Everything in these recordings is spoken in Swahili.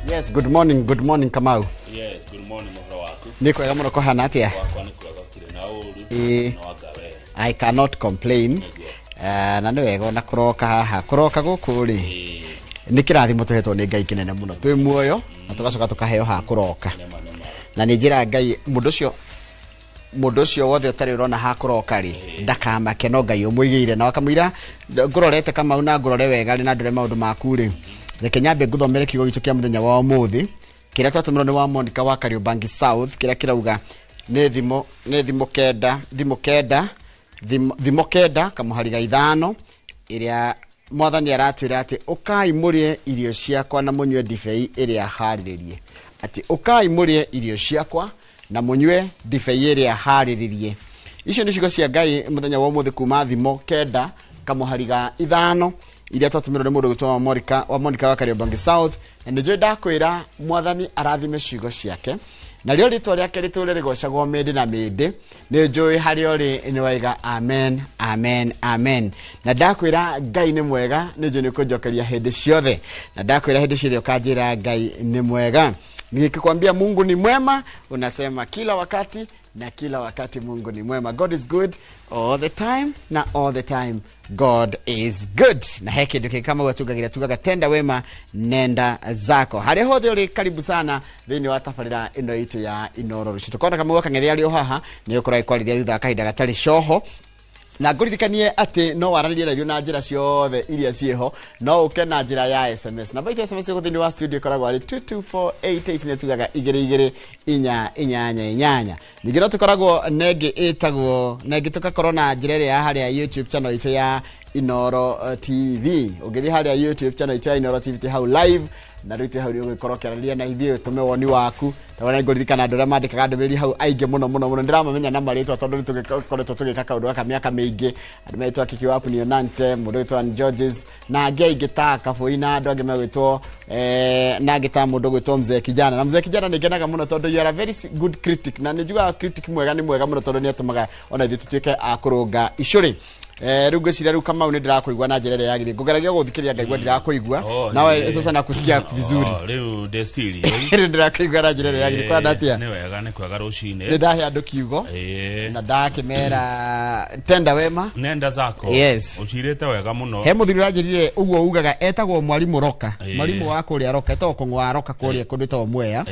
Yes, good morning Kamau. Yes, good morning mohoro waku. Niko wega muno kohana atia? Wakwa ni kwega kire na uru no agawe. I cannot complain. Na ni wega na kuroka haha. Kuroka guku ri. Ni kirathimo tuhetwo ni Ngai kinene muno. Twi muoyo na tugacoka tukaheo ha kuroka. Na ni njira Ngai mundu ucio wothe utari urona ha kuroka ri ndakamake no Ngai umuigire na wakamwira ngurorete Kamau na ngurore wega ri na ndore maundu maku ri. Reke nyambe nguthomere kiugo gitu kia muthenya wa umuthi kira twatumiro ni wa Monica wa Kariobangi South kira kirauga ni thimo kenda kamuhariga ithano iria mwathani aratwira ati ukai murie irio ciakwa na munywe ndibei iria hariririe ati ukai murie irio ciakwa na munywe ndibei iria hariririe. Icio ni ciugo cia Ngai muthenya wa umuthi kuma thimo kenda kamuhariga ithano iria twatumiro ni mundu gwitwa Monica wa Kariobangi South na nijwe ndakwira mwathani arathime ciugo ciake na rio ritwa riake riture rigocagwo mindi na mindi ni njui hari ori ni waiga amen amen amen na ndakwira Ngai ni mwega ni njui ni kunjokeria hindi ciothe na ndakwira hindi ciothe ukanjira Ngai ni mwega nikikwambia Mungu ni mwema unasema kila wakati na kila wakati Mungu ni mwema. God is good all the time na all the time God is good. Na heki nduke kama watugagira tenda wema nenda zako. Hali hothe uri karibu sana thini wa tafarira ino itu ya Inoro Rucitu. Kona kama waka ngethia rio haha ni ukora ikwariria thutha kahinda gatari coho. Na nguririkanie ati no wararirie radio na njira ciothe iria cieho no uke na njira ya SMS na baita SMS ko thini wa studio koragwo ari 22488 ne tugaga 2288 nigiro tukoragwo nenge etagwo nenge tukakorwo na njira ya hari ya YouTube channel itu ya Inoro TV ugethi hari ya YouTube channel itu ya Inoro TV hau live na rite hau rio gukorokereria na ithio tume woni waku tawana nguririkana ndora mandikaga ndumiri hau aige muno ndiramamenya na maritwa tondu nitugekoretwo tugika kaundu gaka miaka mingi andu maitwa Kiki Wapu ni Onante mundu witwa Georges na ngai gita kafoina andu ange magwitwo na gita mundu gwitwo Mzee Kijana na Mzee Kijana ni ngenaga muno tondu you are a very good critic na nijuga critic mwega ni mwega muno tondu ni atumaga ona ithu tutuike akurunga icuri rugo cira Kamau ni ndirakuigwa na njere yagire ngugeragia guthikiria ngaigwa ndirakuigwa nawe sasa nakusikia vizuri riu destili ndirakuigwa na njere yagire kwa ndatia ni wega ni kwega rucine ni ndahe andu kiugo na ndakimera tenda wema nenda zako ucirite wega muno he muthuri ranjirire uguo ugaga etagwo mwarimu Roka mwarimu wa kuria Roka etagwo kongwa Roka kuria kundu to Mwea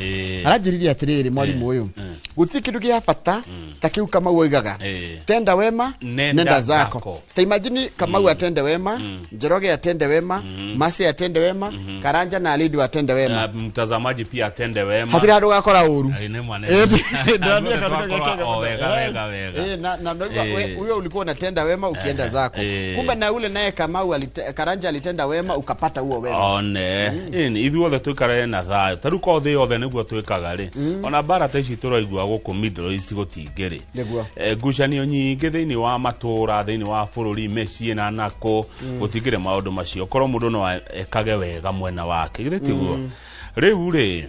aranjirire atiriri mwarimu uyu guti kindu gia bata ta kiu Kamau ugaga tenda wema nenda zako. Ta imagine Kamau atende wema, Njoroge atende wema, Masi atende wema, Karanja na Alidu atende wema. Mtazamaji pia atende wema. Hatira ndo gakora uru. Ine mwana. Na huyo ulikuwa unatenda wema ukienda zako. Kumbe na ule naye Kamau Karanja alitenda wema ukapata huo wema. One. Ithuothe twikare na thayo. Taruko thĩ yothe niguo twikaga ri. Ona bara ta ici turaigua guku Middle East gutingiri. Ngucanio nyingi thiini wa matura thiini wa bururi meci na nako gutigire maundu macio korwo mundu no ekage wega mwena wake githitiguo riu ri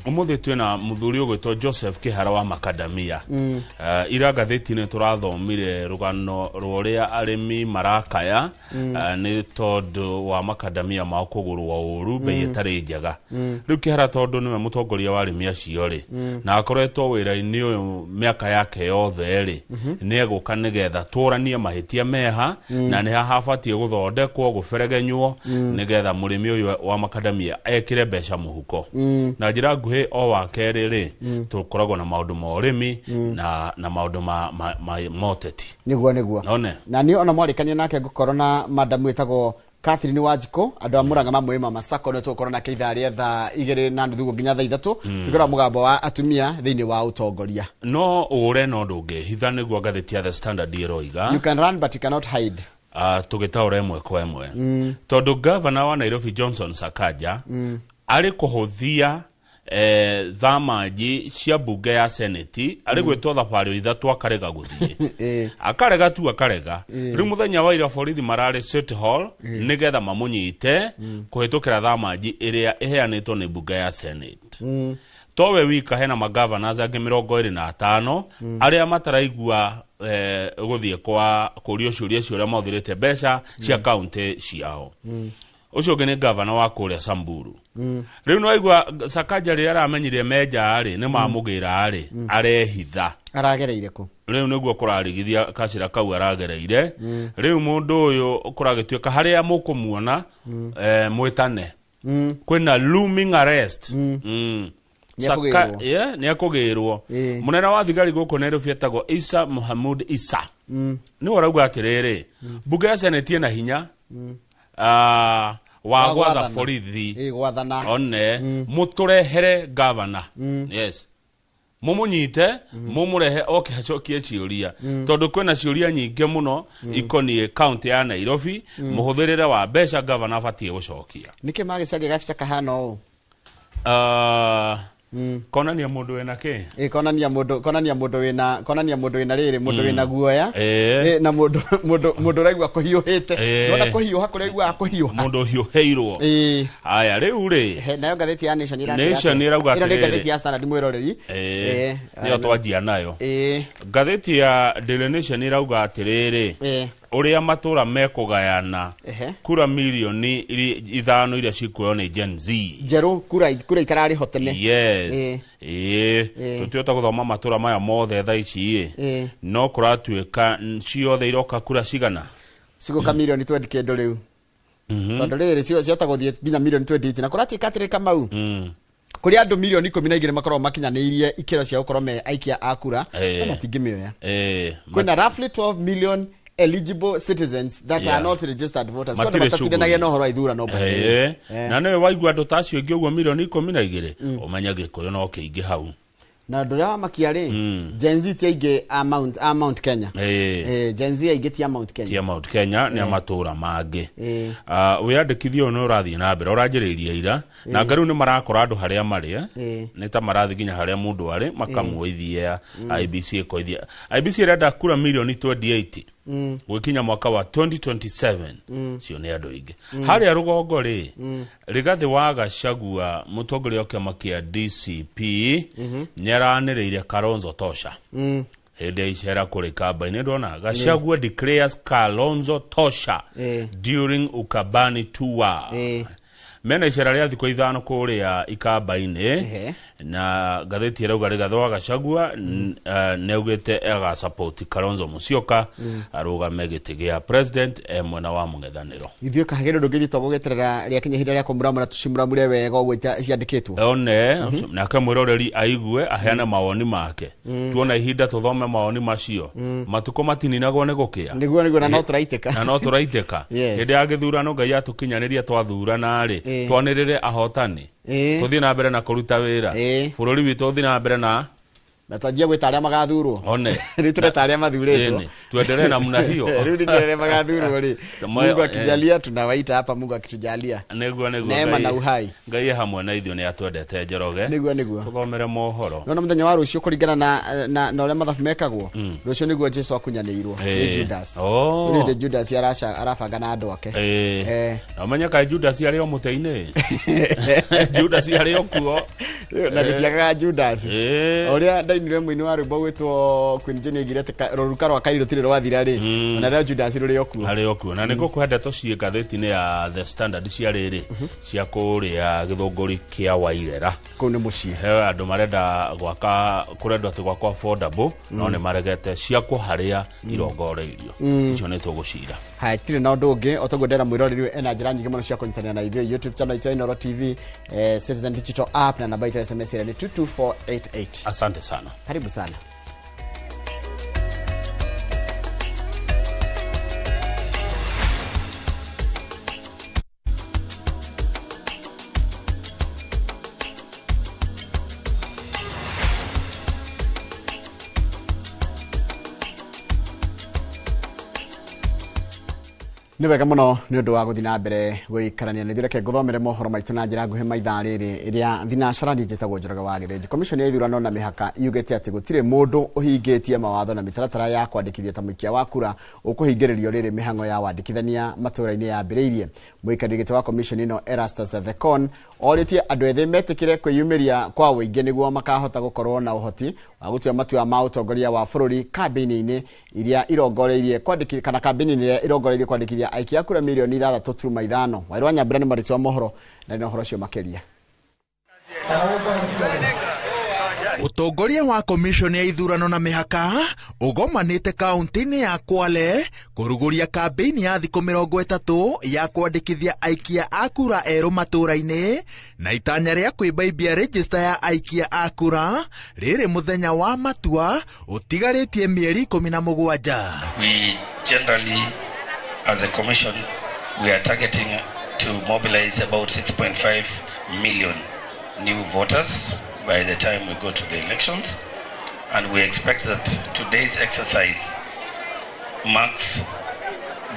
umuthi twina muthuri ugwitwo Joseph Kihara wa Macadamia ira gatheti-ini turathomire rugano ruria arimi marakaya ni tondu wa Macadamia ma kugurwa uru bei itari njega riu Kihara tondu niwe mutongoria wa arimi acio ri na akoretwo wira-ini uyu miaka yake yothe ri ni eguka nigetha turanie mahitia meha na ni habatie guthondekwo guberegenywo nigetha murimi uyu wa Macadamia ekire besha muhuko na njira nguhi o wa keri ri tukoragwo na maundu ma urimi na maundu ma moteti niguo na ni ona mwarikania nake ngukorwo na madamu etagwo Catherine Wanjiko andu amuranga mamwema Masako ne tukorwo na keithari etha 2:30 nginya 3 ngora mugambo wa atumia thiini wa utongoria no ure no ndunge hitha niguo gatheti ya The Standard iroiga you can run but you cannot hide tugitaura emwe kwa emwe tondu governor wa Nairobi Johnson Sakaja ari kuhuthia thamaji cia bunge ya seneti ari gwitwo thabario ithatu akarega guthie akarega riu muthenya wa ira borithi marari City Hall nigetha mamunyite kuhitukira thamaji iria iheanitwo ni bunge ya senate towe wika hena magovernors ange 25 aria mataraigua guthie kwa kurio ciuria ciuria mathirite besha cia county ciao ucio ngene governor wa kuria Samburu riu no igwa Sakaja ri aramenyire meja ari ni mamugira ari arehitha aragereire ku riu niguo kurarigithia kacira kau aragereire riu mundu uyu kuragituika haria mukumuona mwitane kwina looming arrest ni akugirwo munene wa thigari guku Nairobi etagwo Isa Mohamud Isa ni warauga atiriri bunge ya Senate na hinya wa gwatha borithi one muturehere governor yes mumunyite mumurehe hacokie ciuria tondu kwina ciuria nyinge muno ikonie county ya Nairobi muhuthirire wa mbeca governor abatie gucokia niki magicagia gabica kahana u konania mundu wena ke konania mundu wena riri mundu wena guoya na mundu raigwa kuhiuhite nona kuhiuha kuregwa kuhiuha mundu hiuheirwo aya riu ri nayo ngatheti ya Nation irauga ino ngatheti ya Standard mwiroreri niyo twajia nayo ngatheti ya Daily Nation irauga atiriri uria matura mekugayana kura milioni 5 iria cikuoyo ni Gen Z jeru kura ikarari hotene yes tutiota guthoma matura maya mothe tha ici no kuratuika ciothe iroka kura cigana ciguka milioni 20 kendo riu tondu riri ciota guthie nginya milioni 20 na kuratuika atiri Kamau kuri andu milioni 12 makorwo makinyaniirie ikiro cia gukorwo me aikia akura na tingimioya kwina roughly 12 million eligible citizens that are not registered voters kwa matatindanagia no horo ithura no bale na no waigua andu tacio ingi uguo milioni 12 umenya gikuyo no kiingi hau na ndura makiari Gen Z tiaige amount Kenya Gen Z aigeti amount Kenya tia Mount Kenya ni amatura mangi wiyandikithio no urathie na mbere uranjiriria ira na ngaru ni marakora andu haria mari ni ta marathi ginya haria mundu ari makamuithia IBC koithia IBC renda kura milioni 28 wikinya mwaka wa 2027 cio ni andu ingi haria rugongo ri Rigathi wa Gachagua mutongoria kiama kia DCP nyaraniriire Kalonzo Tosha hede icera kuri kamba-ini ndona Gachagua declares Kalonzo Tosha during Ukabani tour mena icera ria thiko 5 kuria ikamba-ini na gatheti irauga Rigathi wa Gachagua neugite ega support Kalonzo Musyoka arugame giti gia president mwena wa mung'ethaniro ithio kahagero ndungithitwo gugeterera ria kinya hinda ria kumuramura tucimuramure wega ugwe ciandikitwo one na kamwiroreri aigue aheana mawoni make tuona ihinda tuthome mawoni macio matuko matininagwo ni gukia niguo na no turaiteka hindi ya githurano Ngai atukinyaniria twathurana ri twanirire ahotani tuthie na mbere na kuruta wira bururi witu uthie na mbere na twajia gwita aria magathurwo one riu tureta aria mathuritwo tuendelee namna hiyo riu ndio aria magathurwo ri Mungu akijalia tunawaita hapa Mungu akitujalia niguo neema na uhai Ngai hamwe na ithuĩ ni atwendete Njoroge niguo tuthomere mohoro no muthenya wa rucio kuringana na uria mathabu mekagwo rucio niguo Jesu akunyanĩirwo ni Judas ni Judas arabanga na andu ake na menya kai Judas ari o mutei-ini Judas ari o kuo na gitiagaga Judas uria ndainire mwini wa rwimbo gwitwo Queen Jenny igirete ruruka rwa kairo tire rwathira ri na rĩa Judas ruri okuo na niko kuhenda tocie gatheti-ini ya The Standard cia riri cia kuria githunguri kia Wairera kuu ni mucii he andu marenda gwaka kurenda ati gwakwa affordable no ni maregete cia kuharia irongoreirio icio ni tugucira haitire na undu ungi otogondera mwiroreri ena njira nyingi muno cia kunyitana na ithuĩ YouTube channel itũ Inooro TV Citizen Digital app na namba ya SMS ni 22488 asante sana karibu sana ni wega muno ni undu wa guthina mbere guikarania ni thireke guthomere mohoro maitu na njira nguhe maitha riri iria thinacara njitagwo Njoroge wa Githinji commission ya ithurano na mihaka yugete ati gutire mundu uhingitie mawatho na mitaratara ya kwandikithia ta muikia wa kura ukuhingiririo riri mihango ya wandikithania matura-ini ya mbiriirie muikarigite wa commission ino Erastus Thekon oritie andu ethĩ metikire kwiyumiria kwa wĩingĩ niguo makahota gukorwo na uhoti wa gutua matua ma utongoria wa bururi campaign-ini iria irongoreirie kwandikithia kana campaign-ini iria irongoreirie kwandikithia kwandikithia aikia kura milioni 6.5 Wairũ Nyambura nĩ marĩtwa mohoro na nĩ ũhoro ũcio makĩria. Utongoria wa komishoni ya ithurano na mihaka ugomanite kaunti-ini ya Kwale kuruguria kampeini ya thikũ 30 ya kwandikithia aikia a kura erũ matũra-ini na itanya rĩa kwĩmbaimbia register ya aikia a kura rĩrĩ muthenya wa matua utigarĩtie mĩeri 17. We generally as a commission we are targeting to mobilize about 6.5 million new voters by the time we go to the elections, and we expect that today's exercise marks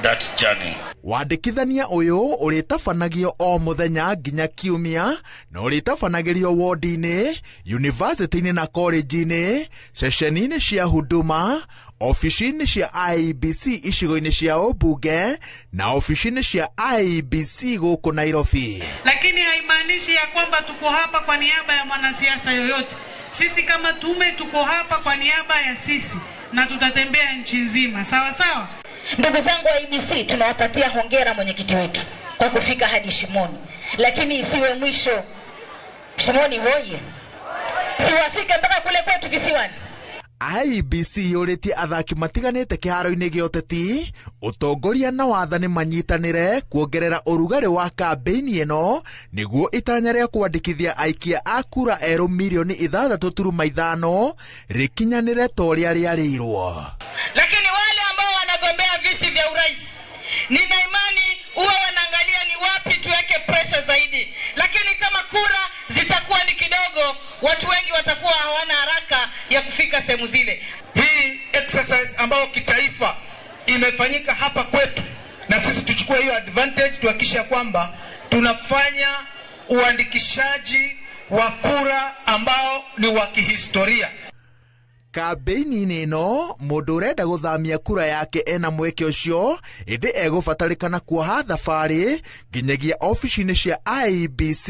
that journey. Wandikithania uyu uritabanagio o muthenya nginya kiumia na uritabanagĩrio ward-ini, university-ini na college-ini, session-ini cia huduma, ofisi-ini cia IEBC icigo-ini cia ubunge na ofisi-ini cia IEBC gũkũ Nairobi. Lakini haimaanishi ya kwamba tuko hapa kwa niaba ya mwanasiasa yoyote. Sisi kama tume tuko hapa kwa niaba ya sisi na tutatembea nchi nzima. Sawa sawa? Ndugu zangu wa IEBC, tunawapatia hongera mwenyekiti wetu kwa kufika hadi Shimoni. Lakini isiwe mwisho. Shimoni hoye. Siwafike mpaka kule kwetu visiwani. IEBC yũrĩtie athaki matiganĩte kĩharo-inĩ gĩa ũteti ũtongoria na wathani manyitanĩre kuongerera ũrugarĩ wa kampeini ĩno nĩguo itanya rĩa kwandĩkithia aikia a kura erũ milioni 6.5 rĩkinyanĩre ta ũrĩa rĩarĩirwo. Lakini wale ambao wanagombea viti vya urais, nina imani huwa wanaangalia ni wapi tuweke pressure zaidi. Lakini kama kura zitakuwa ni kidogo, watu wengi watakuwa hawana haraka ya kufika sehemu zile. Hii exercise ambayo kitaifa imefanyika hapa kwetu, na sisi tuchukue hiyo advantage tuhakikisha kwamba tunafanya uandikishaji wa kura ambao ni wa kihistoria. Kampeini-inĩ ĩno mũndũ ũrenda gũthamia kura yake ena mweke ũcio ĩndĩ egũbatarĩkana kuoha thabarĩ nginyagia ofici-inĩ cia IEBC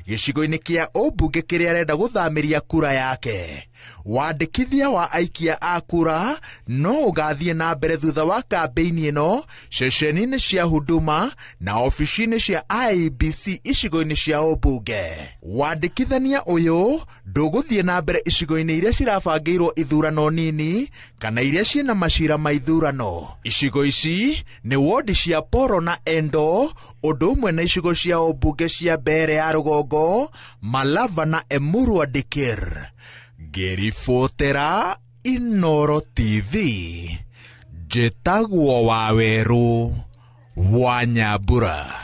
gĩcigo-inĩ kĩa ũmbunge kĩrĩa arenda gũthamĩria kura yake. Wandĩkithia wa aikia a kura no ũgathiĩ na mbere thutha wa kampeini ĩno ceceni-inĩ cia huduma na ofici-inĩ cia IEBC icigo-inĩ cia ũmbunge. Wandĩkithania ũyũ ndũgũthiĩ na mbere icigo-inĩ iria cirabangĩirwo ithurano nini kana iria ciĩna macira ma ithurano. Icigo ici nĩ wodi cia Poro na Endo, ũndũ ũmwe na icigo cia ũmbunge cia Mbere ya Rũgongo, Malava na Emurua Dikir. Ngĩribotera Inooro TV, njĩtagwo Wawerũ wa Nyambura.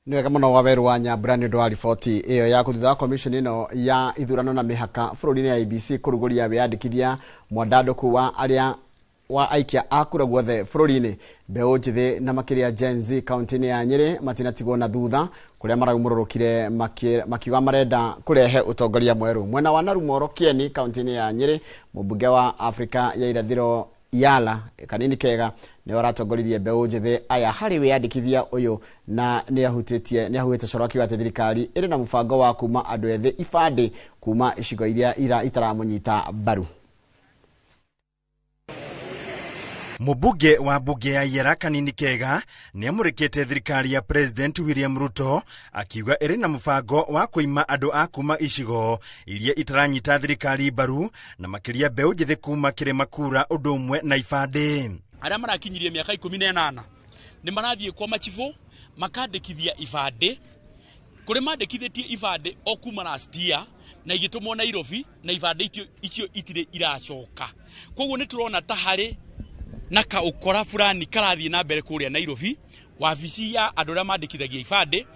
Nĩ wega mũno Wawerũ wa Nyambura nĩ ũndũ wa riboti ĩyo ya thutha wa komishoni ĩno ya ithurano na mĩhaka bũrũri-inĩ ya IEBC kũrugũria wĩyandĩkithia mwandandũku wa arĩa wa aikia a kura guothe bũrũri-inĩ. Mbeũ njĩthĩ na makĩria Gen Z kaunti-inĩ ya Nyĩrĩ matinatigwo na thutha kũrĩa maraumũrũrũkire makiuga marenda kũrehe ũtongoria mwerũ. Mwena wa Narumoro Kieni kaunti-inĩ ya Nyĩrĩ, mũmbunge wa Afrika ya irathĩro Yala Kanini Kega nĩ waratongoririe mbeũ njĩthĩ aya harĩ wĩyandĩkithia ũyũ na nĩahutĩte coro akiuga atĩ thirikari ĩrĩ na mũbango wa kuma andũ ethĩ ibandĩ kuma icigo iria itaramũnyita mbaru. Mũmbunge wa mbunge ya Yala Kanini Kega nĩamũrĩkĩte thirikari ya President William Ruto akiuga ĩrĩ na mũbango wa kũima andũ a kuma icigo iria itaranyita thirikari mbaru na makĩria mbeũ njĩthĩ kuma kĩrĩma kura ũndũ ũmwe na ibandĩ. Arĩa marakinyirie mĩaka 18 nĩ marathiĩ kwa machifu makandĩkithia ibandĩ kũrĩ mandĩkithĩtie ibandĩ o kuma last year na igĩtũmwo Nairobi na ibandĩ icio itirĩ iracoka. Koguo nĩ tũrona ta harĩ na kaũkora fulani karathiĩ na mbere kũrĩa Nairobi wabici ya andũ arĩa mandĩkithagia ibandĩ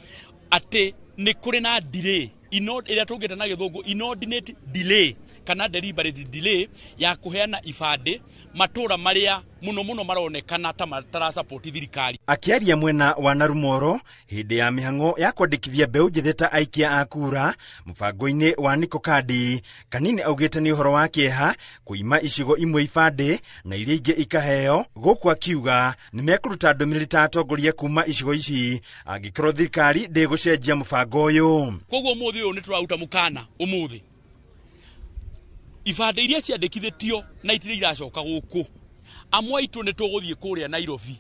atĩ nĩ kũrĩ na delay ĩrĩa tũngĩta na gĩthũngũ inordinate delay kana deliberate delay ya kuheana ibandĩ matũra marĩa muno maronekana ta matara support thirikari. Akiaria mwena wa Narumoro hĩndĩ ya mĩhang'o ya kwandĩkithia mbeũ njĩthĩ ta aikia a kura mũbango-inĩ wa Niko Kandi, Kanini augĩte nĩ ũhoro wa kĩeha kũima icigo imwe ibandĩ na iria ingĩ ikaheo, gũkũ akiuga nĩ mekũruta ndũmĩrĩri ta atongoria kuma icigo ici angĩkorwo thirikari ndĩgũcenjia mũbango ũyũ. Koguo ũmũthĩ ũyũ nĩ tũraruta mũkana ũmũthĩ ibandĩ iria ciandĩkithĩtio na itirĩ iracoka gũkũ amwe aitũ nĩ tũgũthiĩ kũrĩa Nairobi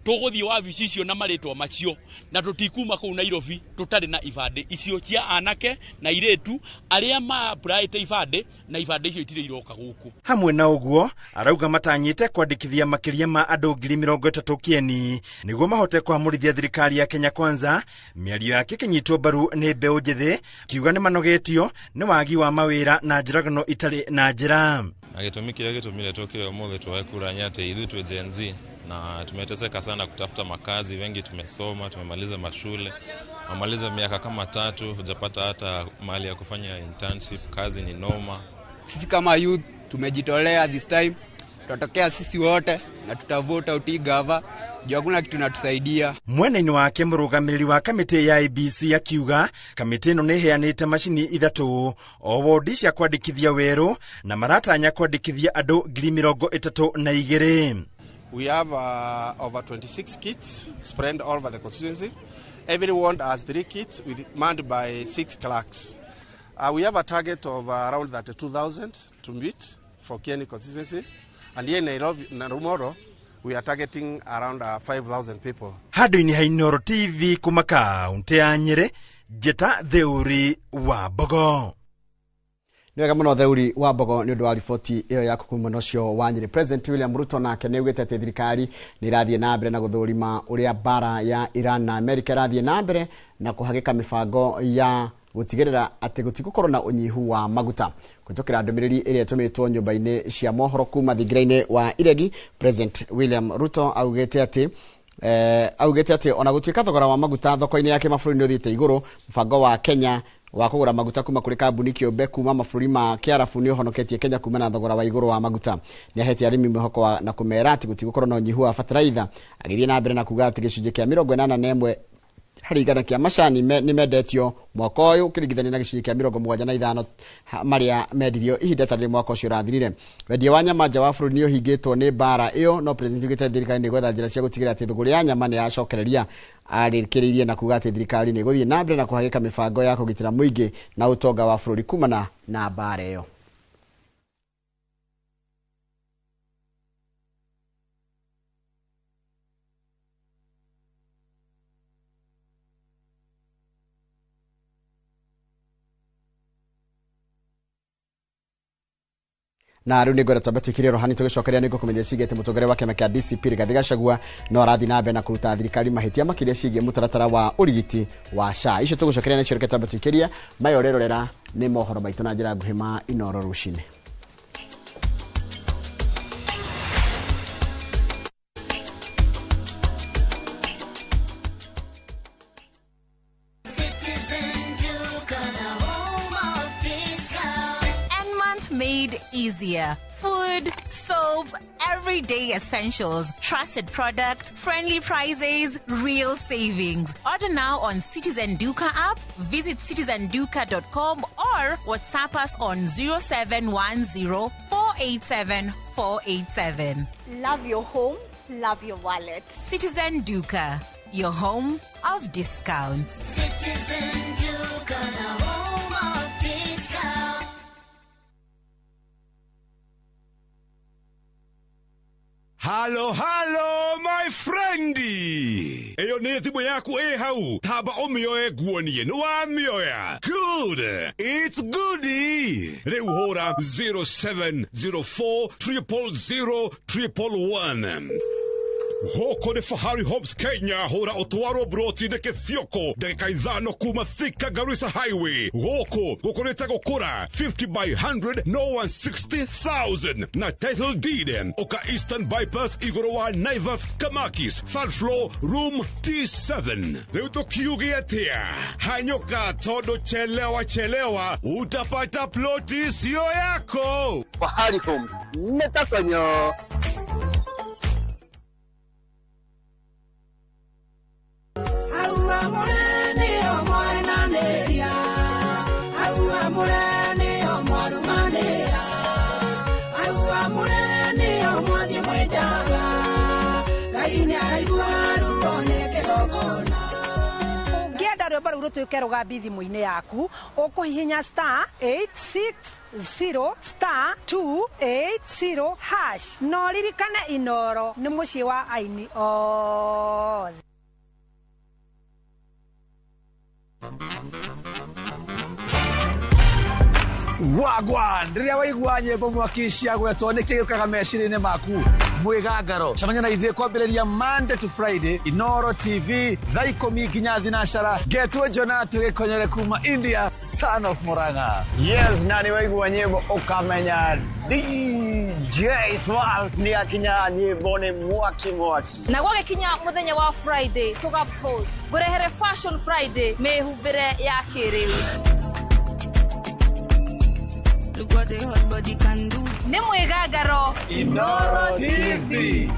tuguthie wabici icio na maritwa macio na tutikuma kuu Nairobi tutari na ibande icio cia anake na iretu aria ma apply te ibande na ibande icio itire iroka guku. Hamwe na uguo arauga matanyite kwandikithia makiria ma andu 30,000 kieni niguo mahote kwamurithia thirikari ya Kenya Kwanza. Miario yake kinyitwo baru ni mbeu njithi kiuga ni manogetio ni wagi wa mawira na njiragano itari na njira. Agitumi kile gitumile tokile umothe tuwekura nyate idhu tu Gen Z na tumeteseka sana kutafuta makazi. Wengi tumesoma, tumemaliza mashule, amaliza miaka kama 3 hujapata hata mahali ya kufanya internship. Kazi ni noma. Sisi kama youth tumejitolea this time, tutatokea sisi wote na tutavota utigava juu hakuna kitu natusaidia. Mwena-ini wake murugamiriri wa kamiti ya IEBC akiuga kamiti ino ni heanite mashini 3 o wodi cia kwandikithia weru na maratanya kwandikithia andu 32,000. We have over 26 kits spread all over the constituency. Every ward has 3 kits manned by 6 clerks. We have a target of around 32,000 to meet for Kieni constituency. And here in Narumoro, we are targeting around 5,000 people. Handu-ini ha Inooro TV kuma kaunti ya Nyeri, Jeta Theuri wa Bogo. Niwega muno Theuri wa Bogo ni undu wa ripoti iyo ya kumuna cio wa Nyeri. President William Ruto nake niugite ati thirikari ni rathie na mbere na guthurima uria bara ya Iran na America rathie na mbere na kuhagika mifango ya gutigirira ati gutigukorwo na unyihu wa maguta. Kutokira ndumiriri iria tumitwo nyumba-ini cia mohoro kuma thingiraini wa iregi, President William Ruto augite ati ona gutuika thogora wa maguta thoko-ini yake mabũrũri ni uthiite iguru, mbango wa Kenya wa kugura maguta kuma kuri kambuni kiumbe kuma mabũrũri ma Kiarabu ni uhonoketie Kenya kuma na thogora wa iguru wa maguta. Ni ahete arimi mwihoko na kumera ati gutigukorwo na unyihu wa fertilizer, agithie na mbere na kuga ati gicunjĩ kia 81 hari igana kia macani ni mendetio mwaka uyu kirigithania na gicunjĩ kia 75 maria mendirio ihinda tarĩ mwaka ucio rathirire. Wendia wa nyama nja wa bũrũri ni uhingĩtwo ni bara iyo, no president ugite thirikari ni gwetha njĩra cia gũtigĩrĩra ati thũgũrĩ ya nyama ni yacokereria. Arĩkĩrĩirie na kuga ati thirikari ni gũthiĩ na mbere na kuhagĩka mibango ya kũgitĩra mũingĩ na utonga wa bũrũri kumana na bara iyo. Na riu ni ngwenda twambe twikire rohani tugicokeria ni ngukumenyia cigete mutongore wa kiama kia DCP Rigathi Gachagua no arathi na mbere na kuruta thirikari mahitia makiria cigie mutaratara wa urigiti wa SHA. Icio tugucokeria ni cio reke twambe twikiria mayo rerorera ni mohoro maitu na njira nguhi ma Inooro rucini. Made easier. Food, soap, everyday essentials, trusted products, friendly prices, real savings. Order now on Citizen Duka app, visit citizenduka.com or WhatsApp us on 0710 487 487. Love your home, love your wallet. Citizen Duka, your home of discounts. Citizen Duka, the home of discounts. Halo, halo, my friendy. Eyo ne thimu yaku hau. Taba omioe guonie. No amioya. Good. It's goody. Reu hora 0704 000 111. Hoko de Fahari Homes Kenya hora otwaro broti de Kethioko de Kaizano kuma Thika Garissa Highway. Hoko kokoreta gokora 50 by 100 no 160,000 na title deed oka Eastern Bypass Igorowa Naivas Kamakis third floor room T7. Leuto kiugi atia hanyoka todo chelewa utapata ploti sio yako. Fahari Homes netakonyo. rwimbo ru rutuike rugambi thimu-ini yaku ukuhihinya *860*280# no ririkane Inoro ni mucii wa aini othe. Wagwan riria waigua nyimbo mwakicia gwetwo niki gikaga meciria-ini maku mwigangaro camanya na ithuĩ kwambĩrĩria Monday to Friday Inoro TV thaa 10 nginya thinacara Getwo Jonatu gĩkonyere kuma India son of Murang'a. Yes, nani waigua nyimbo ukamenya DJ Smalls ni akinya nyimbo ni mwaki na gwagikinya muthenya wa Friday tuga post ngurehere Fashion Friday mehumbire ya kiriu. Look what the hot body can do. Ni mwigangaro Inoro TV.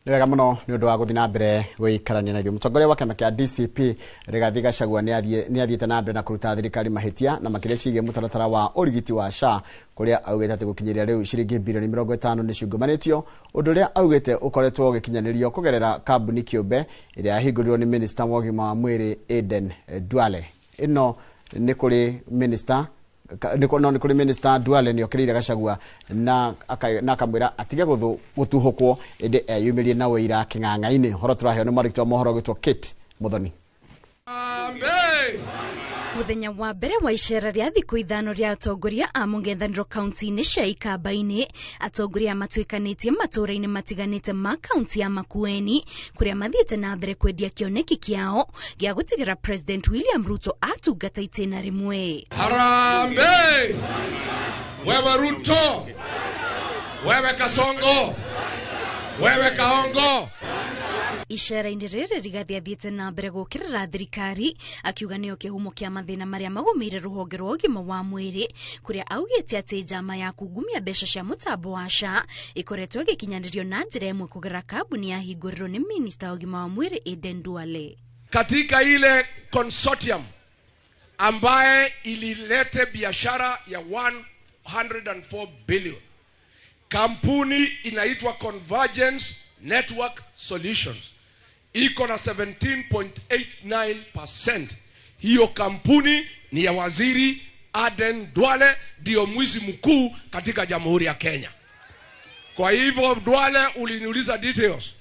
Wega muno ni undu wa guthi na mbere guikarania na ithuĩ. Mũtongoria wa kĩama kĩa DCP Rigathĩ Gachagua ni athiĩte na mbere na kũruta thirikari mahĩtia na makĩria ciĩgiĩ mũtaratara wa ũrigiti wa SHA kũrĩa augĩte atĩ gũkinyĩria rĩu ciringi bilioni 50 nĩ ciũngũmanĩtio, ũndũ ũrĩa augĩte ũkoretwo ũgĩkinyanĩrio kũgerera kambuni kĩũmbe ĩrĩa yahingũrirwo nĩ minista wa ũgima wa mwĩrĩ Aden Duale. Ĩno nĩ kũrĩ minista kuri Minister Duale ni okirire Gachagua na akamwira atige gutuhukwo ende eyumirie na wira king'ang'a-ini. Horo turaheo ni marikto mohoro gwitwo Kate Muthoni. Muthenya wa mbere wa icera ria thiku ithano ria atongoria a mũng'ethanĩro kaunti-inĩ cia Ikamba-inĩ, atongoria matuĩkanĩtie matũra-inĩ matiganĩte ma kaunti ya Makueni kuria mathiĩte na mbere kwendia kĩoneki kĩao gĩa gũtigĩra President William Ruto atungata itĩna rĩmwe. Harambee! Wewe Ruto! Wewe Kasongo! Wewe Kaongo! Icera-inĩ rĩrĩ Rigathĩ athiĩte na mbere gũkĩrĩra thirikari akiuga nĩyo kĩhumo kĩa mathĩna marĩa magũmĩire rũhonge rwa ũgima wa mwĩrĩ, kuria augĩte atĩ njama ya kungumia mbeca cia mũtambo wa SHA ĩkoretwo ĩgĩkinyanĩrio na njĩra ĩmwe kũgerera kambuni ya hingũrirwo nĩ minista wa ũgima wa mwĩrĩ Aden Duale. Katika ile consortium ambaye ililete biashara ya 104 billion, kampuni inaitwa Convergence Network Solutions iko na 17.89%. Hiyo kampuni ni ya waziri Aden Duale, ndio mwizi mkuu katika Jamhuri ya Kenya. Kwa hivyo Duale, uliniuliza details.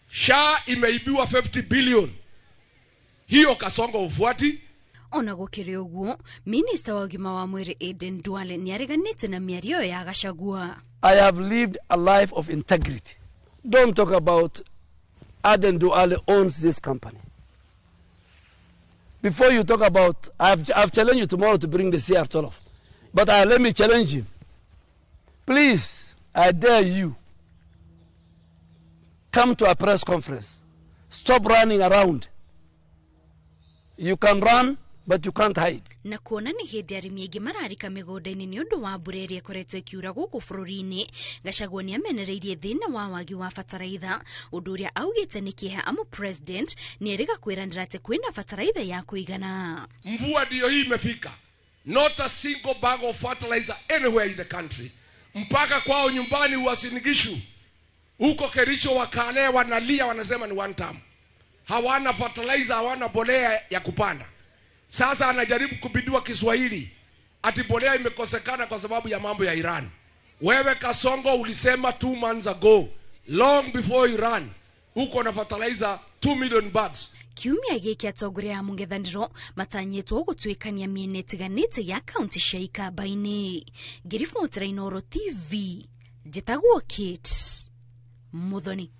SHA imeibiwa 50 billion. Hiyo Kasongo ufuati. Ona gũkĩrĩ ũguo, minista wa ũgima wa mwĩrĩ Aden Duale ni areganĩte na mĩario ya Gachagua. I have lived a life of integrity. Don't talk about Aden Duale owns this company. Before you talk about, I've challenged you tomorrow to bring the CR12. But let me challenge you. Please, I dare you, come to a press conference. Stop running around. You can run, but you can't hide. Na kuona ni hĩndĩ arĩmi aingĩ mararika mĩgũnda-inĩ nĩ ũndũ wa mbura ĩrĩa ĩkoretwo ĩkiura gũkũ bũrũri-inĩ, Gachagua nĩ amenereirie thĩna wa wagi wa bataraitha, ũndũ ũrĩa augĩte nĩ kĩeha amu president nĩ erĩga kwĩranĩra atĩ kwĩna bataraitha ya kũigana. Mvua ndio hii imefika. Not a single bag of fertilizer anywhere in the country. Mpaka kwao nyumbani Uasin Gishu, huko Kericho wakale wanalia, wanasema ni one time. Hawana fertilizer, hawana bolea ya kupanda. Sasa anajaribu kupindua Kiswahili ati bolea imekosekana kwa sababu ya mambo ya Iran. Wewe Kasongo ulisema 2 months ago, long before Iran, uko na fertilizer 2 million bags. Kiumia gĩkĩ atongoria a mũng'ethanĩro matanyĩtwo gũtuĩkania mĩena ĩtiganĩte ya kaunti cia Ikamba-inĩ. Ngĩribotera Inoro TV, njĩtagwo Kate Muthoni.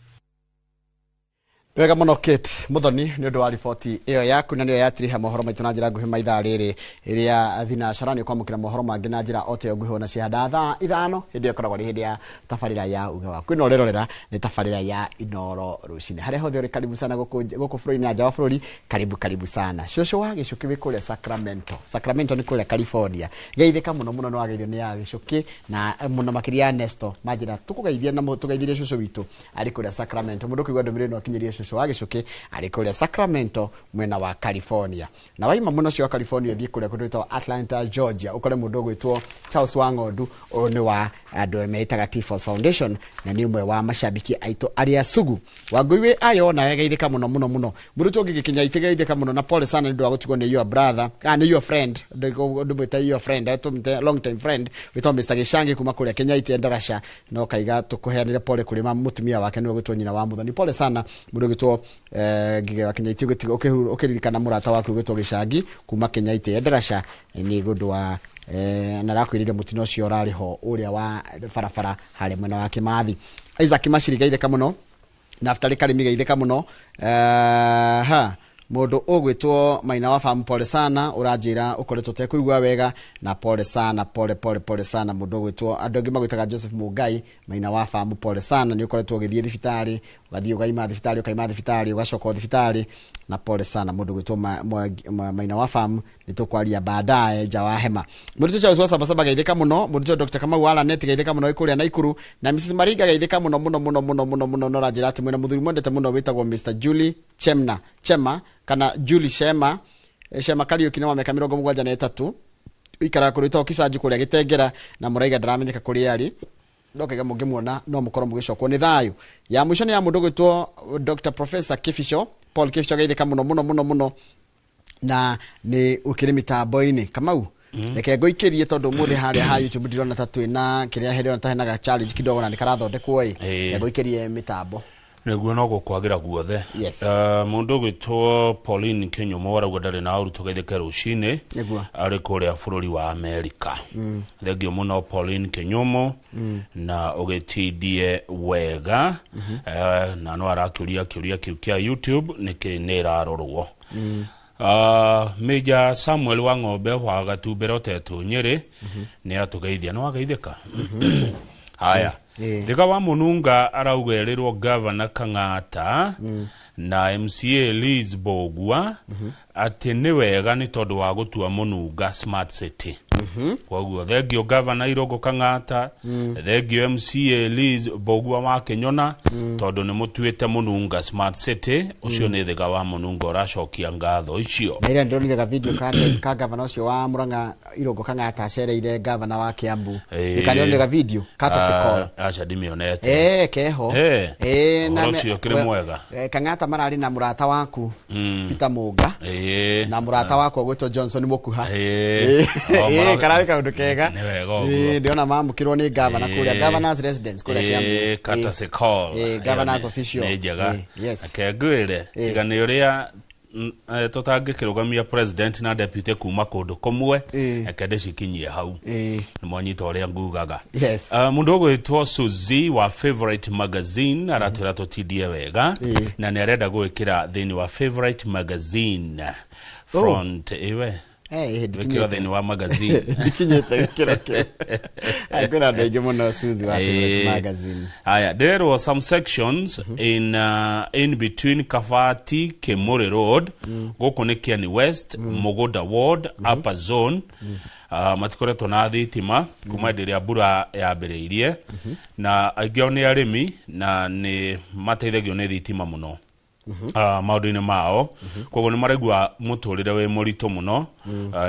Wega muno Kate Muthoni ni undu wa riboti iyo yaku, na niyo yatiriha mohoro maitu na njira nguhi maithaa riri iria thinacara ni kwamukira mohoro mangi na njira ote nguhi na cianda thaa ithano hindi ikoragwo ri hindi ya tabarira ya uga waku. Ino rerorera ni tabarira ya Inoro rucini haria hothe uri karibu sana guku bururi na nja wa bururi. Karibu sana shosho wa gicuki wi kuria Sacramento ni kuria California. Geithika muno muno no ageithio ni ya gicuki na muno makiria Nesto majira tukugeithia na tugeithirie shosho witu ari kuria Sacramento. Mundu kuigwa ndomire no akinyirie Tucio wa Gicuki ari kuria Sacramento mwena wa California na waima muno cio California thie kuria kwitwa Atlanta Georgia ukore mundu gwitwo Charles Wangodu ni wa andu meitaga Tifos Foundation na ni umwe wa mashabiki aito aria sugu Wangui ayo na wegeithika muno mundu tungigikinya itigeithika muno na pole sana ndu agutigwo ni your brother ni your friend ndu mwita your friend atumte long time friend witwa Mr. Gishangi kuma kuria Kenya ite ndarasha no kaiga tukuheanire pole kuri mutumia wake ni gwitwo nyina wa Muthoni pole sana mundu gwitwo ngige wa Kenya ite ukiririkana murata waku gwitwo Gishangi kuma Kenya ite ndarasha ni gundu wa na rakwirire mutino ucio urari ho uria wa farafara hare mwena wa Kimathi Isaac Mashiriga itheka muno na aftari Karimi gaitheka muno mundu ugwitwo Maina wa Farm pole sana urajira ukoretwo tekuigwa wega na pole sana pole sana mundu ugwitwo andongi magwitaga Joseph Mugai Maina wa Farm pole sana ni ukoretwo githie thibitari ugathie ugaima thibitari ukaima thibitari ugacoka thibitari na pole sana mundu ugwitwo Maina wa Farm nitukwaria baadaye jawa hema mundu cha uswa sabasaba gaitheka muno mundu Dr. Kamau wala net gaitheka muno ikuria na Ikuru na Mrs. Mariga gaitheka muno no rajira ati mwena muthuri mwendete muno witagwo Mr. Julie Chema kana Julie Shema Kariuki ni wa miaka 73 ikara kurita okisanju kuria Gitengera na Muraiga ndaramenyeka kuri ari ndokaga mungimuona no mukoro mugicokwo ni thayu ya mwisho ni ya mundu gwitwo Dr. Professor Kifisho Paul Kifisho gaitheka muno na ni ukiri mitambo-ini Kamau reke ngoikirie tondu muthi haria ha YouTube ndirona tatu na kiria herio na henaga challenge kidogo na nikarathondekwo ngoikirie mitambo neguo no gukwagira guothe mundu gwitwo Pauline Kenyumo warauga ndari na uruto gaitheke rucini ari kuria bururi wa Amerika thegio muno Pauline Kenyumo na ugitindie wega na no arakiuria kiu kia YouTube nikinirarorwo Meja Samuel wa Ng'ombe wa Gatumbero tetu Nyeri ni atugeithia no agaitheka haya Dega wa Mununga araugerirwo Governor Kang'ata na MCA Liz Bogua ati ni wega ni tondu wa gutua Mununga Smart City Kwaguo thegio Governor Irogo Kang'ata thegio MCA Liz Bogua wa Kenyona tondu ni mutuite Mununga Smart City ucio ni thega wa Mununga uracokia ngatho icio na ira ndonire ga video ka Governor ucio wa Murang'a Irogo Kang'ata acereire Governor wa Kiambu nikanionire ga video kata sikora acha dimionete keho na ucio kire mwega Kang'ata marari na murata waku Peter Muga na murata wako gwitwo Johnson Mukuha karari kaundu kega ndiona mamukirwo ni Governor kuria Governor's residence kuria Kiambu kata sikora Governor's official nejega akegwire tigani uria tutangikirugamia president na deputy kuma kundu kumwe akende cikinyie hau ni mwanyita uria ngugaga mundu gwitwo Suzy wa Favorite Magazine aratwira tutindie wega na ni arenda gwikira thini wa Favorite Magazine front iwe dikira thini wa magazine dikinyete kira akona ndege muno Suzy wa Favorite Magazine there were some sections in between Kafati Kemore Road gokonekia ni West Mogoda Ward Upper Zone matikoretwo na thitima kuma ndiria mbura yambiriirie na aigio ni arimi na ni mateithagio ni thitima muno maudini mao koguo ni maregwa muturire we murito muno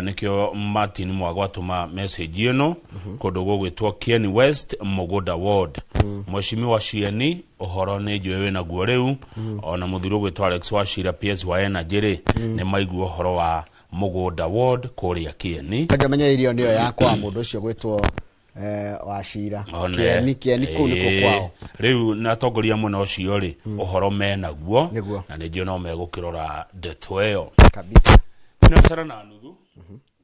nikio Martin Mwagwatuma message ino kundu gugwitwo Kieni West Mogoda Ward Mheshimiwa Shieni uhoro ni njwe na guo riu ona muthuro gwitwo Alex Wachira PS wa Energy ni maigua uhoro wa Mogoda Ward kuria Kieni tagamenya irio ndio yakwa mundu ucio gwitwo Wachira Kieni kuu niko kwao riu natongoria muno ucio ri uhoro mena guo na ndio no megukirora ndeto eyo kabisa ina cara na nuthu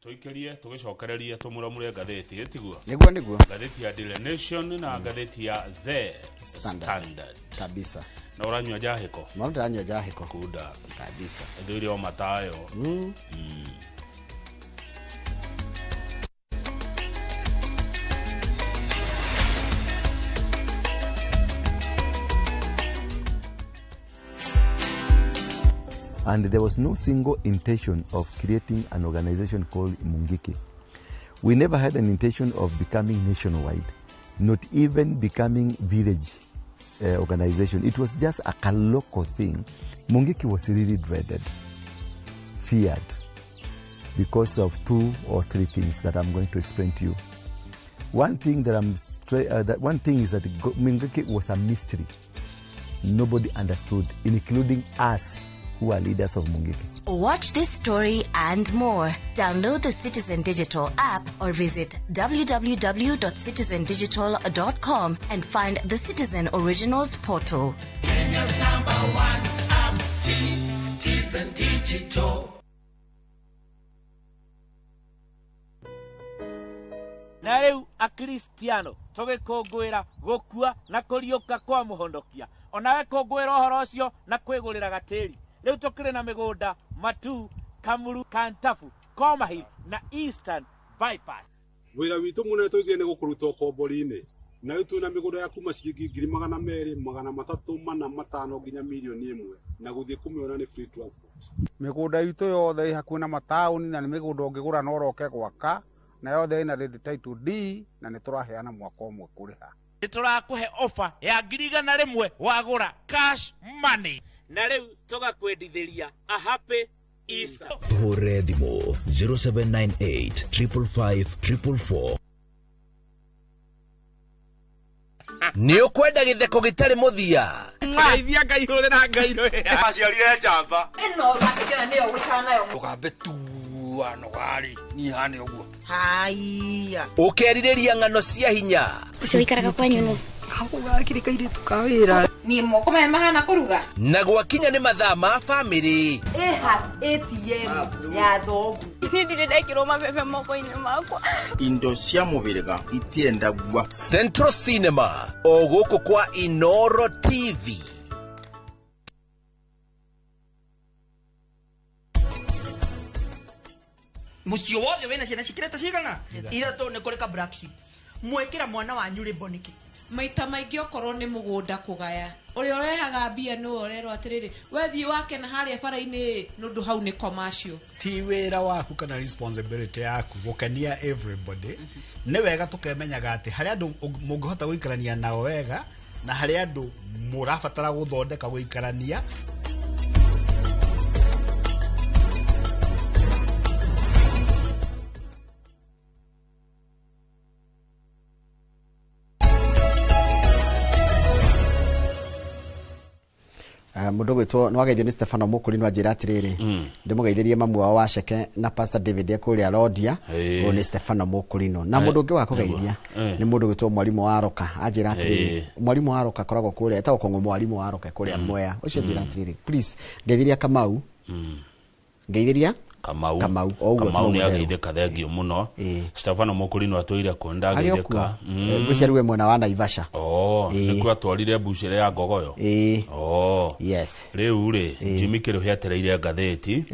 tuikerie tugicokereria tumuramure ngatheti etiguo niguo ngatheti ya Daily Nation na ngatheti ya The Standard kabisa na uranywa jahiko uranywa jahiko kuda kabisa ndio matayo And there was no single intention of creating an organization called Mungiki. We never had an intention of becoming nationwide, not even becoming village organization. It was just a local thing. Mungiki was really dreaded, feared, because of 2 or 3 things that I'm going to explain to you. One thing that one thing is that Mungiki was a mystery. Nobody understood, including us who are leaders of Mungiki. Watch this story and more. Download the Citizen Digital app or visit www.citizendigital.com and find the Citizen Originals portal. Kenya's #1 app, Citizen Digital. Na riu akristiano tugikungwira gukua na kuriuka kwa muhondokia onawe kungwira uhoro ucio na kwigurira gatiri riu tukire na migunda Matu, Kamuru, Kantafu, Komahiri na Eastern Bypass. Wira witu mune tuigire ni gukuruta kombori-ini na riu tuna migunda ya kuma ciringi 200,000, 300,000 nginya milioni 1 na guthie kumiona ni free transport. Migunda itu yothe hakuhi na matauni na ni migunda ungigura no roke gwaka na yothe ina title D na ni turaheana mwaka umwe kuriha. Niturakuhe offer ya 100,000 wagura cash money na riu tugakwendithiria a happy Easter. Hore thimo 0798 555 444. Ni ukwenda githeko gitari muthia Ngeithia ngaihurira ngairo ya aciarire njamba ino rakikira niyo gwikara nayo ugambe tu ano gari ni hane uguo haiya ukeririria ngano cia hinya ucio ikaraga kwanyu no hakugakirika ire tukawira ni moko me mahana kuruga na gwakinya ni mathaa ma family ATM ya thogu ni ndekirwo mabebe moko-ini makwa indo cia mubiriga itienda gwa Central Cinema oguku kwa Inoro TV. Mucio wothe wena ciana cikireta cigana ithatũ nĩ kũrĩ ka black sheep mwekĩra mwana wanyu rĩmbo nĩkĩ maita maingĩ okorwo nĩ mũgũnda kũgaya ũrĩa ũrehaga mbia nĩ orerwo atĩrĩrĩ wethiĩ wake na harĩa bara-inĩ nũndũ hau nĩ commercial ti wĩra waku kana responsibility yaku gũkenia everybody nĩ wega tũkemenyaga atĩ harĩa andũ mũngĩhota gũikarania nao wega na harĩa andũ mũrabatara gũthondeka gũikarania mundu gwitwo nwageithio ni Stefano Mukuri no njira atiriri ndimugeithirie mamu wao wa Ceke na Pastor David Ekuria Rodia o ni Stefano Mukuri no na mundu ungi wa kugeithia ni mundu gwitwo mwalimu wa Roka ajira atiriri mwalimu wa Roka koragwo kuria etagwo kongo mwalimu wa Roka kuria Mwea ucio njira atiriri please ngeithiria Kamau ngeithiria Kamau ni ageithika thengio muno Stefano Mukuri no atwire ko ndageithika guciariwe mwena wa Naivasha ni kwa twarire bucere ya Ngogoyo yes riu ri Jimmy Kiruhi atereire ngatheti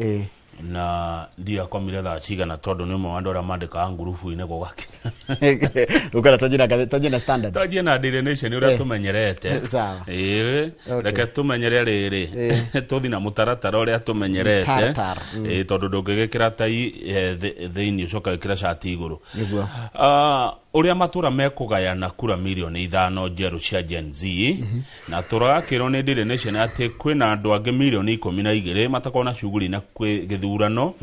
na ndia komire thaa cigana tondu ni mwe andora mandika ngurubu-ini gugaki ukara tojina standard tojina Daily Nation uria tumenyerete reke tumenyere riri tuthi na mutaratara uria tumenyerete tondu ndungigikira tai thiini ucoka gikira shati iguru uria matura mekugayana kura milioni 5 njeru cia Gen Z na turakirwo ni Daily Nation ati kwina andu angi milioni 12 matakona shughuli na githurano